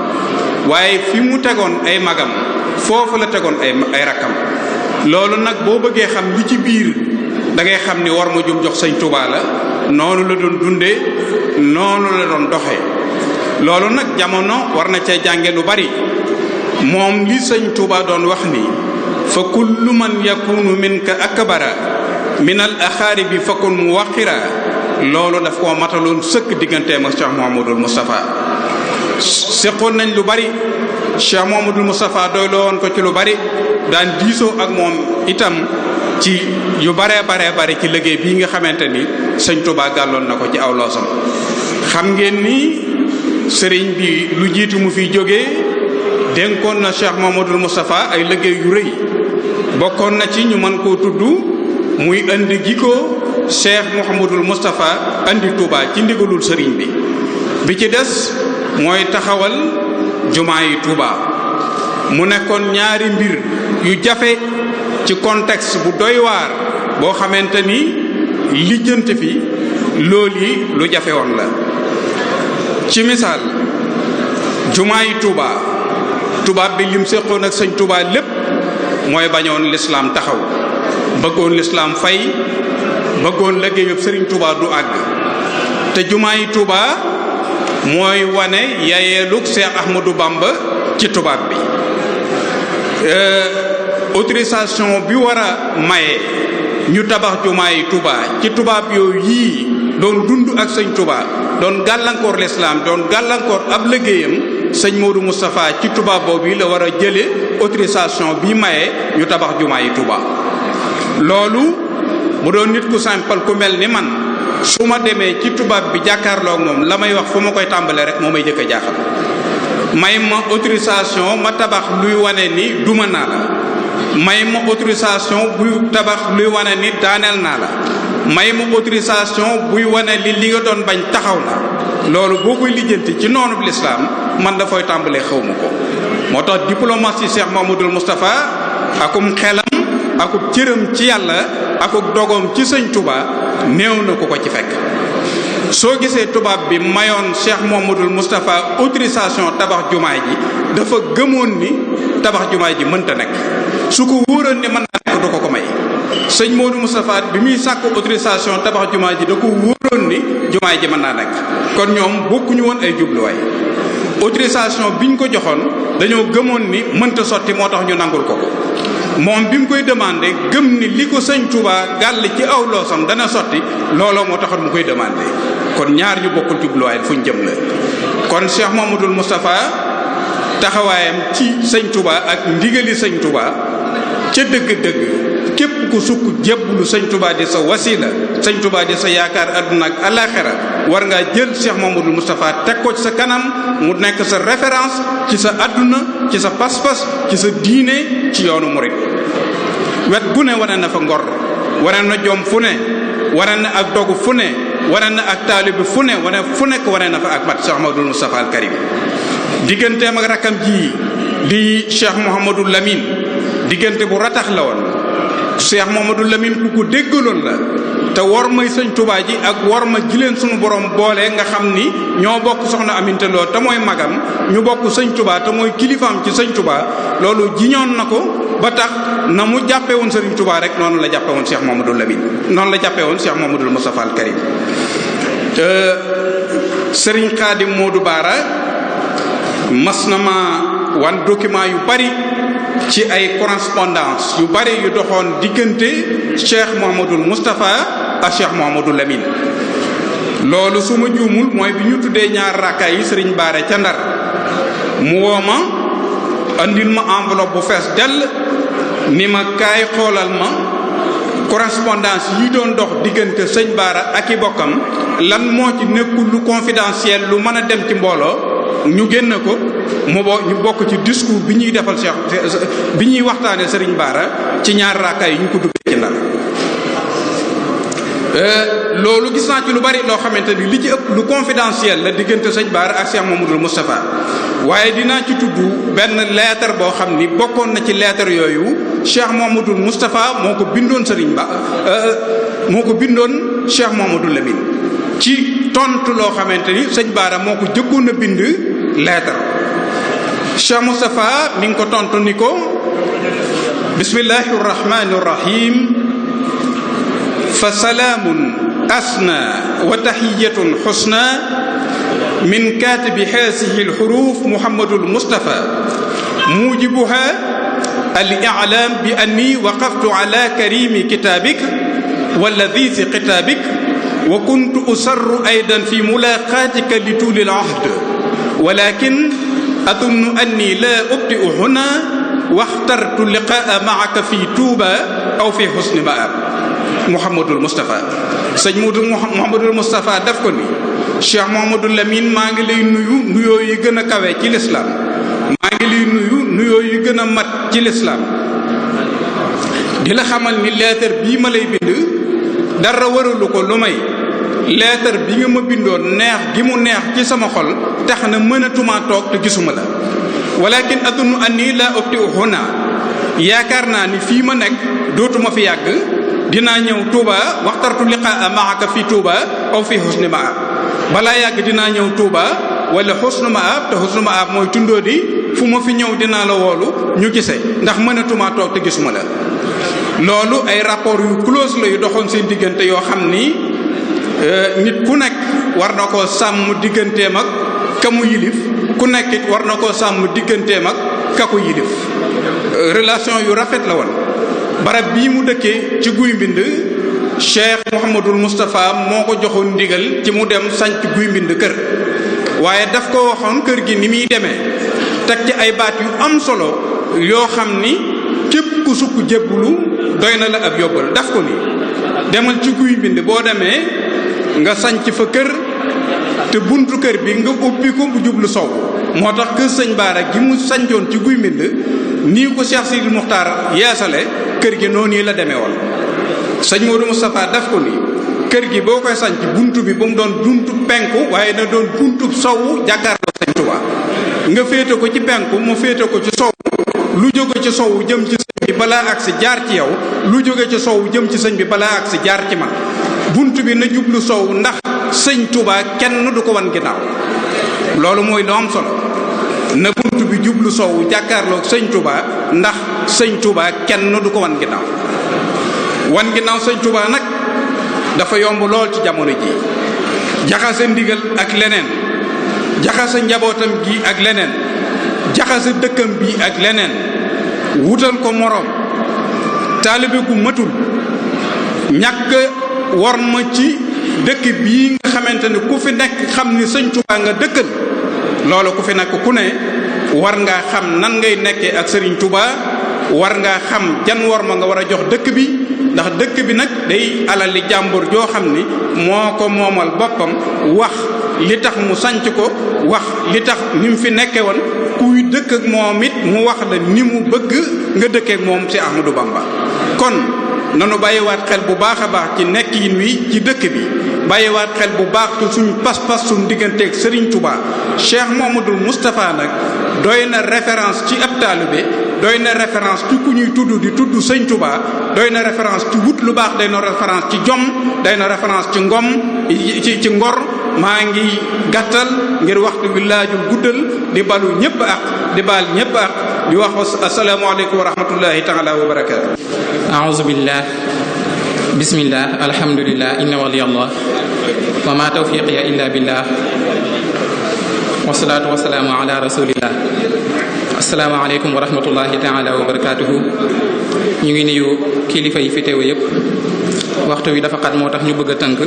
waaye fi mu tegoon ay magam foofu la tegoon ay rakkam. loolu nag boo bëggee xam li ci biir da ngay xam ni war ma jum jox Sëñ Touba la. noonu la doon dundee, noonu la doon doxee. loolu nag jamono war na cee jànge lu bari. moom li Sëñ Touba doon wax ni fa kullu man yakunu minka akbara min al axaaribi fakun muwaqira, loolu daf koo mataloon sëkk digganteem ak Cheikh Mouhamadoul Moustapha. seqoon nañ lu bari, Cheikh Mouhamadoul Moustapha doyloo woon ko ci lu bari, daan diisoo ak moom itam ci yu baree bari ci liggéey bii nga xamante ni Sëñ Touba gàlloon na ko ci aw loosam. xam ngeen ni sëriñ bi lu jiitu mu fiy jógee dénkoon na Cheikh Mouhamadoul Moustapha ay liggéey yu rëy. bokkoon na ci ñu mën koo tudd muy indi gi ko Cheikh Mouhamadul Moustapha andi Touba ci ndigalul sëriñ bi ci des mooy taxawal jumaa yi Touba mu nekkoon ñaari mbir yu jafe ci contexte bu doy waar boo xamante ni lijjante fi loolu yi lu jafe woon la. ci misaal jumaa yi Touba tubaab bi lim séqoon ak sëñ Touba lépp mooy bañoon lislaam taxaw bëggoon lislaam fay bëggoon liggéeyub sëriñ Touba du àgg te jumaa yi Touba mooy wane yayeelug Cheikh Ahmadou Bamba ci tubaab bi autorisation bi war a maye ñu tabax jumaa yi Touba ci tubaab yooyu yii doon dund ak sëñ Touba doon gàllankoor lislaam doon gàllankoor ab liggéeyam sëñ Modou Moustapha ci tubaab boobu la war a jële autorisation bi maye ñu tabax jumaa yi Touba loolu mu doon nit ku simple ku mel ni man su ma demee ci tubaab bi jàkkaarloog moom la may wax fu ma koy tàmbalee rek moo may jëkk a jaaxal may ma autorisation ma tabax luy wane ni duma naa la may ma autorisation buy tabax luy wane ni daaneel naa la may ma autorisation buy wane li nga doon bañ taxaw na loolu boo koy lijjanti ci noonu lislaam man dafay tàmbalee xaw ma ko moo tax diplomatie Cheikh Mouhamadoul Moustapha akum xelam akub cëram ci yàlla akub dogoom ci sëñ Touba néew na ku ko ci fekk soo gisee tubaab bi mayoon Cheikh Mouhamadoul Moustapha autorisation tabax jumaa ji dafa gëmoon ni tabax jumaa ji mënta nekk su ko wóoroon ni mën na nekk du ko ko may sëñ Modou Moustapha bi muy sàkku autorisation tabax jumaa ji da ko wóoroon ni jumaa ji mën naa nekk kon ñoom bokkuñu woon ay jubluwaay autorisation biñ ko joxoon dañoo gëmoon ni mënta sotti moo tax ñu nangul ko moom bi mu koy demandé gëm ni li ko sëñ Touba gàll ci aw loosam dana sotti looloo moo taxoon mu koy demandé kon ñaar ñu bokkul jubluwaay fuñ jëm la kon Cheikh Mouhamadoul Moustapha taxawaayam ci sëñ Touba ak ndigali sëñ Touba ca dëgg-dëgg képp ku sukk jébbulu sëñ Touba di sa wasila sëñ Touba di sa yaakaar adduna ak alaxira war ngaa jël Cheikh Mouhamadoul Moustapha teg ko ci sa kanam mu nekk sa référence ci sa adduna ci sa pas-pas ci sa diine ci yoonu murid wet bu ne wane na fa ngor wane na jom fu ne wane na ak dogu fu ne wane na ak taalibe fu ne fu nekk wane na fa ak mat Cheikh Mouhamadoul Moustapha al Karim digganteem ak rakkam ji di Cheikh Mouhamadoul Lamine diggante bu ratax la woon Cheikh Mouhamadoul Lamine ku ko déggaloon la te war may sëñ Touba ji ak war ma ji leen sunu borom boole nga xam ni ñoo bokk soxna Aminta Lo te mooy magam ñu bokk sëñ Touba te mooy kilifaam ci sëñ Touba loolu jiñoon na ko ba tax na mu jàppe woon sëriñ Touba rek noonu la jàppe woon Cheikh Mouhamadoul Lamine noonu la jàppe woon Cheikh Mouhamadoul Moustapha al Karim sëriñ Khadim Modou Bara mas na ma wan document yu bari ci ay correspondance yu bari yu doxoon diggante Cheikh Mouhamadoul Moustapha ak Cheikh Mouhamadoul Lamine loolu su ma juumul mooy bi ñu tuddee ñaar rakka yi sëriñ Bara ca Ndar mu woo ma andil ma enveloppe bu fees dell ni ma kaay xoolal ma correspondance yi doon dox diggante sëñ Bara ak i bokkam lan moo ci nekkul lu confidentiel lu mën a dem ci mbooloo ñu génn ko ñu bokk ci discours bi ñuy defal Cheikh bi ñuy waxtaane sëriñ Bara ci ñaar rakka yi ñu ko duggee ci Ndar loolu gis naa ci lu bari loo xamante ni li ci ëpp lu confidentiel la diggante sëñ Bara ak Cheikh Mouhamadoul Moustapha waaye dinaa ci tudd benn lettre boo xam ni bokkoon na ci lettre yooyu Cheikh Mouhamadoul Moustapha moo ko bindoon Cheikh Mouhamadoul Lamine ci tontu loo xamante ni sëñ Bara moo ko jëkkoon a bind lettre Cheikh Moustapha mi ngi ko tontu ni ko bismillahi rahmani rahim fa salaamun asna wa taxiyatun xusna min katibi haasihi alxuruf Mouhamadoul Moustapha mujibuha al-i'lam bi anni waqaftu ala karimi kitabik wa ladhizi kitabik wa kuntu usarru aydan fi mulaqatika li tuli al-ahd walakin adunnu anni la ubdi'u huna waxtartu liqaa ma'aka fi Touba aw fi husni ma'ab Mouhamadoul Moustapha sëñ Mouhamadoul Moustapha daf ko ni Cheikh Mouhamadoul Lamine maa ngi lay nuyu nuyoo yi gën a kawe ci lislaam maa ngi lay nuyu nuyoo yi gën a mat ci lislaam di la xamal ni lettre bii ma lay bind dara waralu ko lu may leetar bi nga ma bindoon neex gi mu neex ci sama xol tax na mënatuma toog te gisuma la walakin adunnu anni la ubti huna yaakaar naa ni fii ma nekk dootuma fi yàgg dinaa ñëw Touba waxtartu liqaa maaka fi Touba aw fi husni maab balaa yàgg dinaa ñëw Touba wala husnu maab te husnu maab mooy tundoo di fu ma fi ñëw dinaa la woolu ñu gisee ndax mënatuma toog te gisuma la loolu ay rapport yu close la yu doxoon seen diggante yoo xam ni nit ku nekk war na koo sàmm digganteem ak ka mu yilif ku nekk it war na koo sàmm digganteem ak ka ko yilif relation yu rafet la woon barab bii mu dëkkee ci guy mbind Cheikh Mouhamadul Moustapha moo ko joxoon ndigal ci mu dem sanc guy mbind kër waaye daf ko waxoon kër gi ni muy demee teg ci ay baat yu am solo yoo xam ni képp ku sukk jébbulu doy na la ab yóbbal daf ko ni demal ci guy mbind boo demee nga sanc fa kër te buntu kër bi nga ubbi ko bu jublu sow moo tax kër sëñ Baara gi mu sancoon ci guy mbind nii ko Cheikh Sidil Muxtaar yeesale kër gi noonu la demee woon sëñ Modou Moustapha daf ko ni kër gi boo koy sanc buntu bi ba mu doon buntu penku waaye na doon buntu sowu jàkkaarloo sëñ Tuubaa nga féete ko ci penku mu féete ko ci sow lu jóge ci sowu jëm ci sëñ bi balaa agsi jaar ci yow lu jóge ci sowu jëm ci sëñ bi balaa agsi jaar ci man buntu bi na jublu sow ndax sëñ Tuubaa kenn du ko wan ginnaaw loolu mooy lu am solo na buntu bi jublu sow jàkkaarloo sëñ Tuubaa ndax sëñ Tuubaa kenn du ko wan ginnaaw sëñ Tuubaa nag dafa yomb lool ci jamono ji jaxase ndigal ak leneen jaxase njabootam gi ak leneen jaxase dëkkam bi ak leneen wutal ko moroom taalibe gu matul ñàkk war ma ci dëkk bii nga xamante ne ku fi nekk xam ni sëñ Tuubaa nga dëkkal loolu ku fi nekk ku ne war ngaa xam nan ngay nekkee ak sëriñ Tuubaa war ngaa xam jan war ma nga war a jox dëkk bi ndax dëkk bi nag day alali jàmbur joo xam ni moo ko moomal boppam wax li tax mu sanc ko wax li tax ni mu fi nekke woon kuy dëkk ak moom it mu wax la ni mu bëgg nga dëkkeek moom ci Ahmadou Bamba kon nanu bàyyiwaat xel bu baax a baax ci nekkin wi ci dëkk bi bàyyiwaat xel bu baax ci suñu pas-pas suñu digganteeg Serigne Touba Cheikh Mouhamadoul Moustapha nag doy na référence ci ab taalibe doy na référence ci ku ñuy tudd di tudd Sëñ Touba doy na référence ci wut lu baax doy na référence ci jom doy na référence ci ngom ci ngor maa ngi gàttal ngir waxtu bi laajul guddal di balu ñëpp ak di baal ñëpp ak di wax asalaamaaleykum wa rahmatullahi taala wa barakaatu. أعوذ بالله بسم الله الحمد لله إن ولي الله وما توفيقي إلا بالله والصلاة والسلام على رسول الله السلام عليكم ورحمة الله تعالى وبركاته ñu ngi nuyu kilifa yi fi teew yëpp waxtu wi dafa xat moo tax ñu bëgg a tënk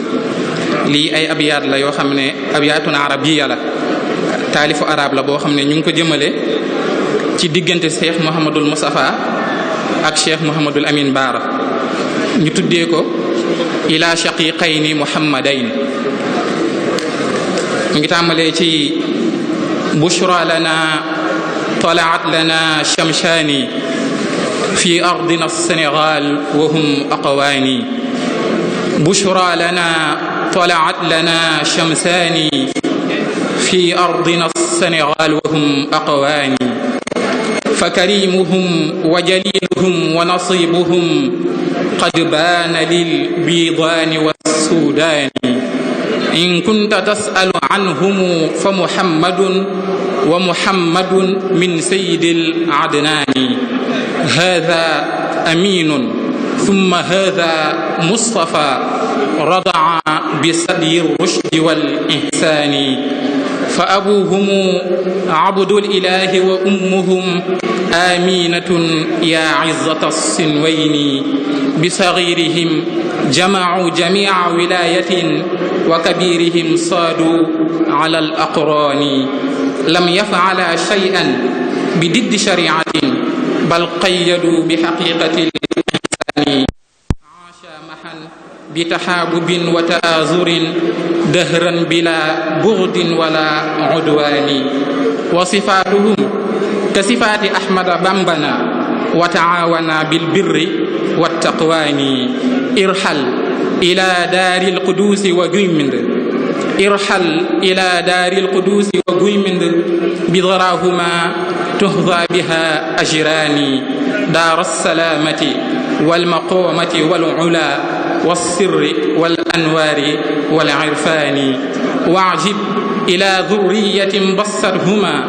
lii ay abyaat la yoo xam ne abyaatun arabiyya la taalifu arab la boo xam ne ñu ngi ko jëmale ci diggante Cheikh Mouhamadoul Moustapha ak Cheikh Mouhamadoul Amine Baara ñu tuddee ko ila shaqiqayni muhammadayn mu ngi tàmbalee ci bushra lana talaat lana shamshani fi ardina Sénégal wa hum aqwaani bushra lana talaat lana shamsani fi ardina Sénégal wa hum aqwaani فكريمهم وجليلهم ونصيبهم قد بان للبيضان والسودان إن كنت تسأل عنهم فمحمد ومحمد من سيد العدنان هذا أمين ثم هذا مصطفى رضع بثدي الرشد والإحسان فأبوهم عبد الإله وأمهم آمينة يا عزة الصنوين بصغيرهم جمعوا جميع ولاية وكبيرهم صادوا على الأقران لم يفعلا شيئا بضد شريعة بل قيدوا بحقيقة الإحسان عاشا محا بتحابب وتآزر دهرا بلا بغض ولا عدوان وصفاتهم كصفات أحمد بمبنا وتعاونا بالبر والتقوان ارحل إلى دار القدوس وجيمند ارحل إلى دار القدوس وجيمند بضراهما تهضى بها أجراني دار السلامة والمقومة والعلا والسر والأنوار والعرفان واعجب إلى ذرية بصرهما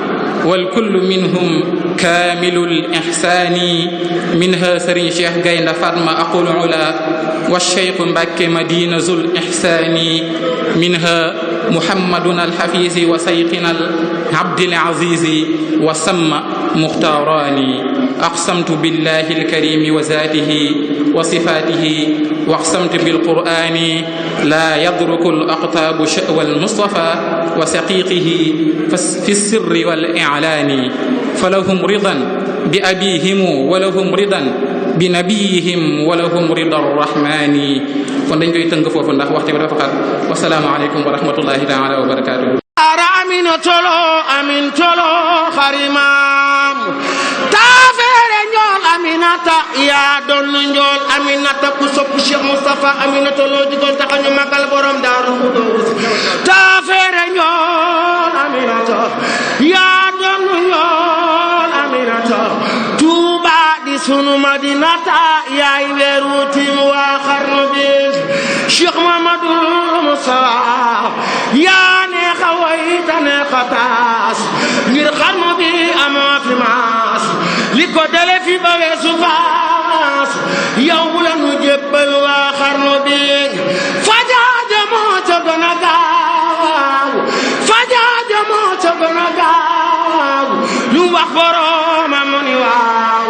والكل منهم كامل الإحسان منها سرين شيخ غايندا فاطمة أقول علا والشيخ مبكي مدينة ذو الإحسان منها محمدنا الحفيظ وسيقنا العبد العزيز وسمى مختاراني أقسمت بالله الكريم وذاته وصفاته واقسمت بالقرآن لا يضرك الأقطاب شأو المصطفى وسقيقه في السر والإعلان فلهم رضا بأبيهم ولهم رضا بنبيهم ولهم رضا الرحمن kon dañ koy tënk foofu ndax waxtu bi dafa xat wasalaamu aleykum wa rahmatullahi taala wa barakatuhu ara amina tolo amin tolo xarimam taafere njool aminata yaa doon njool aminata ku sopp Cheikh Moustapha aminata loo digoon taxa ñu magal borom Daaru Xudoos taafere njool aminata yaa doon njool aminata Tuuba di sunu madinata yaay weeru tim waa xarnu bi Cheikh Mamadou Moussa yaa neexa way ta neexa taas ngir xarnu bi amoo fi maas li ko dale fi ba weesu faas yow la nu jébbal waa xarnu bi fajaaja moo ca gën a gaaw fajaaja moo ca gën a gaaw lu wax borooma mu ni waaw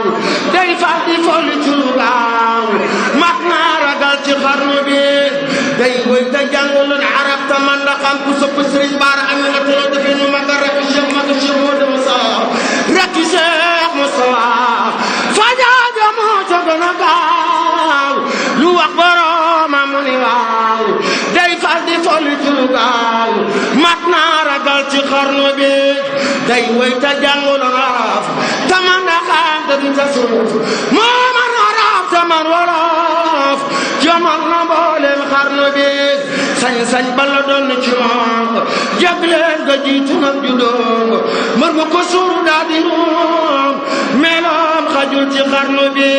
day fal di folli ci lu gaaw mat naa ragal ci xarnu bi day woy ta jàngul arab ta man da xam ku sopp Sëriñ Baara Amina tolo defee nu maga rakki Cheikh maga Cheikh Modou Moussa rakki Cheikh Moussa fajaaja moo ca gën a gaaw lu wax borooma mu ni waaw day fal di folli ci lu gaaw mat naa ragal ci xarnu bi day woy ta jàngul arab ta man da xam da du ta suuf moo man arab ta man wolof jamal na mboolem xarnu bi sañ-sañ bala doon ci moom jagleen ga jiitu nag judoom mër bu ko suuru daa di ruum meloom xajul ci xarnu bi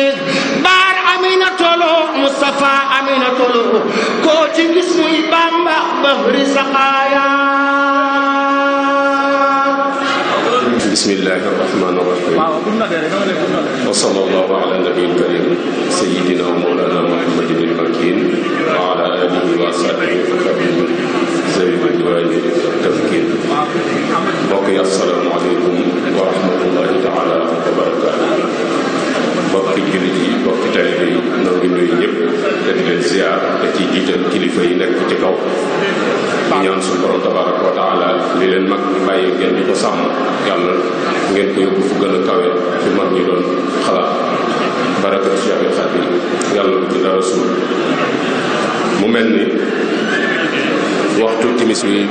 baar Amina tolo Moustapha Amina tolo koo ci gis muy Bamba bahri saqaaya bismillahi rahmani rahim wa sallallahu ala nabiyil karim sayyidina wa mawlana muhammadin al-makin wa ala alihi wa sahbihi zawi ridwani tafkin mbokk yi assalaamu aleykum wa rahmatullahi taala wa barakatuh mbokki jullit yi mbokki taalibe yi noo ngi nuyu ñëpp te di leen ziar te ci jiital kilifa yi nekk ci kaw di ñaan suñu borom tabaraka wa taala li leen mag ñu bàyyi ngeen di ko sàmm yàlla ngeen ko yóbbu fu gën a kawe fi mag ñi doon xalaat barakatu Cheikh al Khadim yàlla bu ci dara suul mu mel ni waxtu timis bi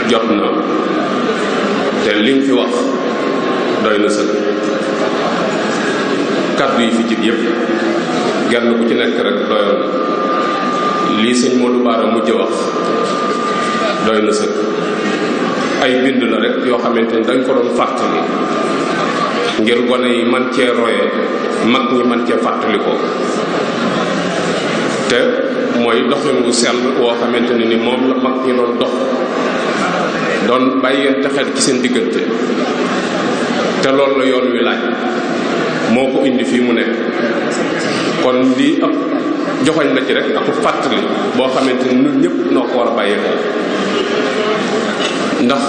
jot na te liñ fi wax doy na sëkk kaddu yi fi jib yëpp genn ku ci nekk rek doyoon lii sëñ Modou Bara mujj wax doy na sëkk ay bind la rek yoo xamante ni dañ ko doon fàttali ngir gone yi man cee roye mag ñi man cee fàttali ko te mooy doxin wu sell woo xamante ni moom la mag ñi doon dox doon bàyyente xel ci seen diggante te loolu la yoon wi laaj moo ko indi fii mu nekk kon lii ab joxoñ la ci rek ak fàttali boo xamante ni ñun ñëpp noo ko war a bàyyee xel ndax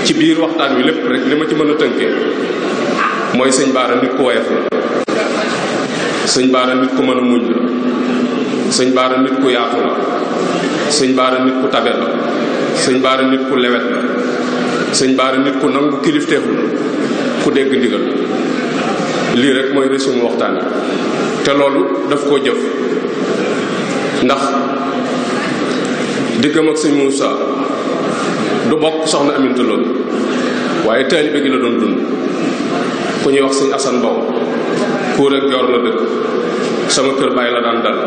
ci biir waxtaan wi lépp rek li ma ci mën a tënkee mooy sëñ Bara nit ku woyof la sëñ Bara nit ku mën a muñ la sëñ Bara nit ku yaatu la sëñ Bara nit ku tabe la sëñ Bara nit ku lewet la sëñ Bara nit ku nangu kilifteefu la ku dégg ndigal lii rek mooy résumé waxtaan wi te loolu daf koo jëf ndax diggam ak sëñ Moussa du bokk soxna Aminta Lo waaye taalibe gi la doon dund ku ñuy wax sëñ Assane Mbow Kuur ak Joor la dëkk sama kër bàyyi la daan dal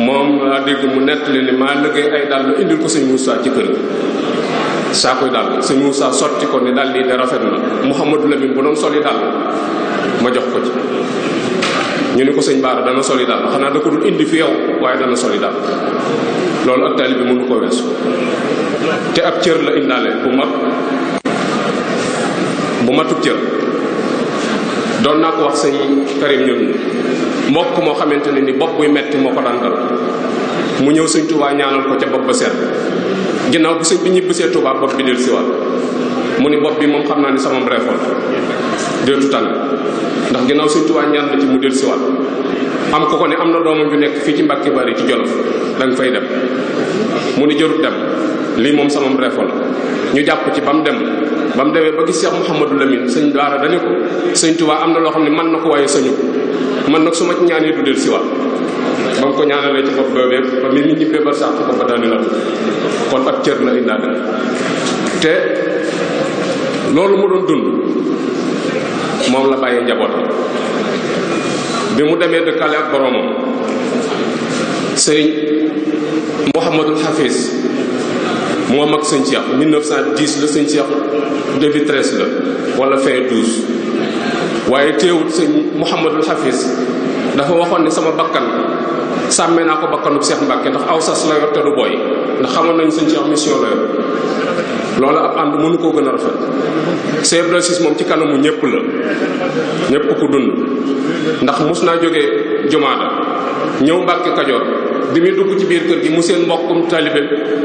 moom laa dégg mu nettali ni maa liggéey ay dàll indil ko sëñ Moussa ci kër gi saa koy dàll sëñ Moussa sotti ko ni dàll yi de rafet na Mouhamadou Lamine bu doon soli dàll ma jox ko ci ñu ni ko sëñ Baara dana soli dàll xanaa da ko dul indi fi yow waaye dana soli dàll loolu ak taalibe bi mënu ko weesu te ab cër la indaale bu matub cër doon naa ko wax sëñ Karim ñun mbokk moo xamante ne ni bopp buy metti moo ko daan dal mu ñëw sëñ Touba ñaanal ko ca bopp ba seet ginnaaw bu sëñ bi ñibbisee Touba bopp bi del siwaat mu ni bopp bi moom xam naa ni sama reefoon deetu tànn ndax ginnaaw sëñ Touba ñaan na ci mu del siwaat am ko ne am na doomam ju nekk fii ci Mbàkke Bari ci Jolof danga fay dem mu ni jërut dem lii moom sama reefoon ñu jàpp ci ba mu demee ba gis Cheikh Mouhamadou Lamine sëñ Baara dañu ko sëñ Touba am na loo xam ne mën na ko waaye sañu man nag su ma ñaanee du del siwaat ba mu ko ñaanalee ci bopp boobee ba mi ñibbee ba sàq ko ba daal di la kon ak cër la indaale te loolu mu doon dund moom la bàyyee njabootam bi mu demee dëkkaale ak boromam sëñ Mouhamadul Hafiz moo mag sëñ Cheikh 1910 la sëñ Cheikh début 13 la wala fin 12 waaye teewut sëñ Mouhamadul Hafiz dafa waxoon ni sama bakkan sàmmee naa ko bakkanu Cheikh Mbacke ndax aw sas la yor te du booy ndax xamoon nañu sëñ Cheikh mission la yor loolu ab ànd mënu koo gën a rafet Cheikh Ibrahima Ciss moom ci kanamu ñëpp la ñëpp ku dund ndax mus naa jógee Jumaada ñëw Mbacke Kajoor bi muy dugg ci biir kër gi mu seen mbokkum talibé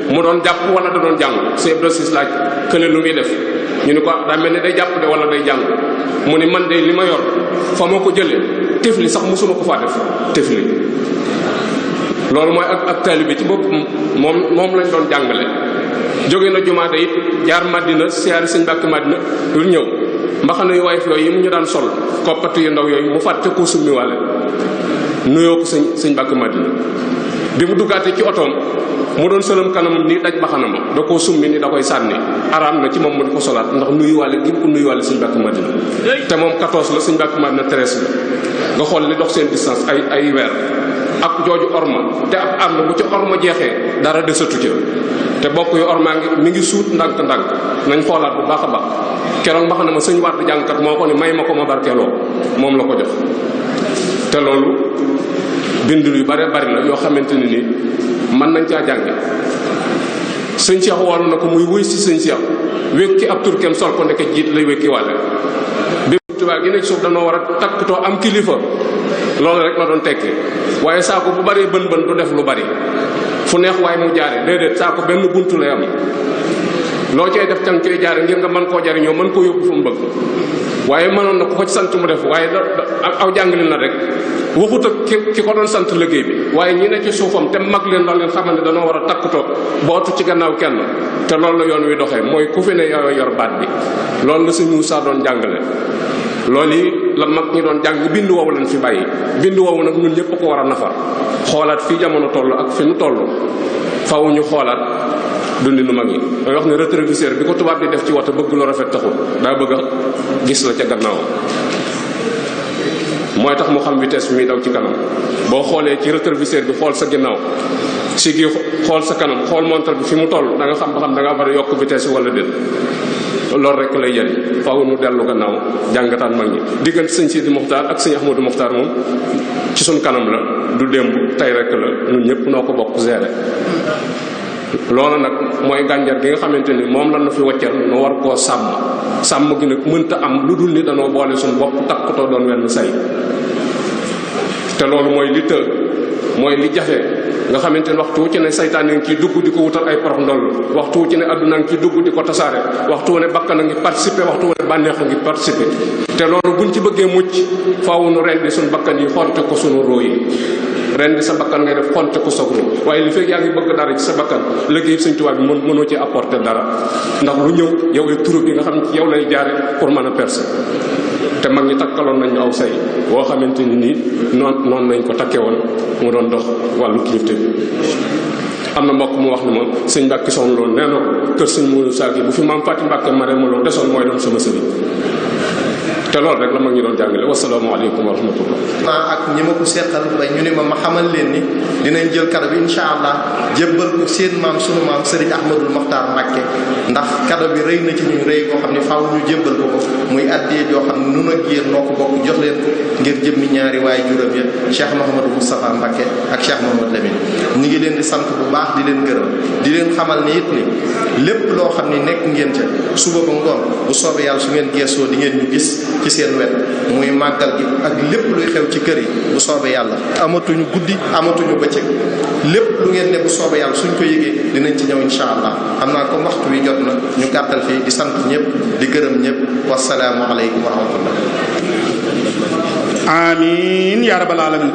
mu doon jàpp wala da doon jàng Cheikh Ibrahima Ciss laaj kële lu muy def ñu ni ko daa mel ni day jàpp de wala day jàng mu ni man de li ma yor fa ma ko jëlee tifli sax musuma ko faa def tifli loolu mooy ak taalibe ci bopp moom lañ doon jàngale jóge na jumaada it jaar Madina siyaari sëñ Mbàkke Madina lu ñëw mbaxana yu wayef yooyu yi mu ñu daan sol koppati yu ndaw yooyu mu fàtte koo summiwaale nuyoo ko sëñ Mbàkke Madina bi mu duggaatee ci otoom mu doon sëlam kanamam ni daj baxana ma da koo summi ni da koy sànni araam na ci moom mu di ko solaat ndax nuyuwaale gi ko nuyuwaale sëñ Mbàkke Madina te moom 14 la sëñ Mbàkke Madina 13 la nga xool li dox seen distance ay weer ak jooju orma te ab ànd bu ci orma jeexee dara desatu ca te bokk yu orma mi ngi suut ndànk-ndànk nañ xoolaat bu baax a baax keroog mbax na ma sëñ Wàdd jàngkat moo ko ni may ma ko ma barkeeloo moom la ko jox te loolu bind yu bare bari la yoo xamante ni mën nañ caa jànge sëñ Cheikh woolu na ko muy wëy si sëñ Cheikh wékki ab turkeem sol ko ndeke jiit lay wékki wàlle bi tubaab gi nekk suuf danoo war a takkatoo am kilifa loolu rek la doon tekki waaye saako bu bari bën du def lu bari fu neex waaye mu jaare déedéet saako benn buntu lay am loo cay def cang coy jaare ngir nga mën koo jariñoo mën koo yóbbu fu mu bëgg waaye mënoon na ku ko ci sant mu def waaye aw jàngalin la rek waxut ak ki ko doon sant liggéey bi waaye ñi ne ci suufam te mag leen doon leen xamal ne danoo war a takkatoo bootu ci gannaaw kenn te loolu la yoon wi doxee mooy ku fi ne yoo yor baat bi loolu la sëñ Moussa doon jàngale loolu yi la mag ñi doon jàng bind woowu lañ fi bàyyi bind woowu nag ñun ñëpp ko war a nafar xoolaat fii jamono toll ak fi nu toll faw ñu xoolaat dundi nu mag yi mooy wax ne rétroviseur bi ko tubaab di def ci wata bëgg lu rafet taxul daa bëgg a gis la ca gannaaw mooy tax mu xam vitesse bi muy daw ci kanam boo xoolee ci rétroviseur bi xool sa ginnaaw si gi xool sa kanam xool montre bi fi mu toll da nga xam ba xam da nga war a yokk vitesse wala déet loolu rek lay jëriñ faaw nu dellu gannaaw jàngataan mag ñi diggante sëñ Sidi Muxtaar ak sëñ Ahmadou Muxtaar moom ci suñ kanam la du démb tey rek la ñun ñëpp noo ko bokk gérer loolu nag mooy gànjar gi nga xamante ni moom la nu fi waccal nu war koo sàmm gi nag mënta am lu dul ni danoo boole suñu bopp takkatoo doon wenn say te loolu mooy li të mooy li jafe nga xamante ni waxtu wu ci ne saytaan ngi ciy dugg di ko wutal ay porox ndoll waxtu wu ci ne adduna ngi ciy dugg di ko tasaare waxtu wu ne bakkan a ngi participer waxtu wu ne bànneex a ngi participer te loolu buñ ci bëggee mucc faaw nu rendi suñu bakkan yi xonte ko suñu roo yi ren di sa bakkan ngay def xonte ko soog waaye li fekk yaa ngi bëgg dara ci sa bakkan liggéey Sëñ Tuubaa bi mënoo ci apporter dara ndax lu ñëw yow ay turu bi nga xam ne ci yow lay jaare pour mën a percer te mag ñi takkaloon nañu aw say boo xamante ni nii noonu nañ ko takke woon mu doon dox wàllu kilifte bi am na mbokk mu wax ne ma sëñ Mbàkke Soxna loolu nee na ko kër sëñ Moussa gi bu fi maam Faati Mbàkke Marème Lo desoon mooy doon sama sëriñ te loolu rek la mag ñu doon jàngale wasalaamaaleykum wa rahmatullah. ak ñi ma ko seqal ba ñu ne ma xamal leen ni dinañ jël kado bi incha allah jébbal ko seen maam sunu maam Serigne Ahmadul Mokhtar Mbacké ndax kado bi rëy na ci ñu rëy koo xam ne faaw ñu jébbal ko muy addee joo xam ne nun ak yéen noo ko bokk jox leen ko ngir jëmmi ñaari waaye juróom ya Cheikh Mouhamadou Moustapha Mbacké ak Cheikh Mouhamadou Lamine ñu ngi leen di sant bu baax di leen gërëm di leen xamal ni it ni lépp loo xam ne nekk ngeen ca suba ba ngoon bu soobee yàlla su ngeen geesoo di ngeen ñu gis ci seen wet muy màggal gi ak lépp luy xew ci kër yi bu soobee yàlla amatuñu guddi amatuñu bëccëg lépp lu ngeen ne bu soobee yàlla suñ ko yëgee dinañ ci ñëw insha allah xam naa comme waxtu wi jot na ñu gàttal fii di sant ñëpp di gërëm ñëpp wasalaamu aleykum wa rahmatullah amiin yaa rabbal alamin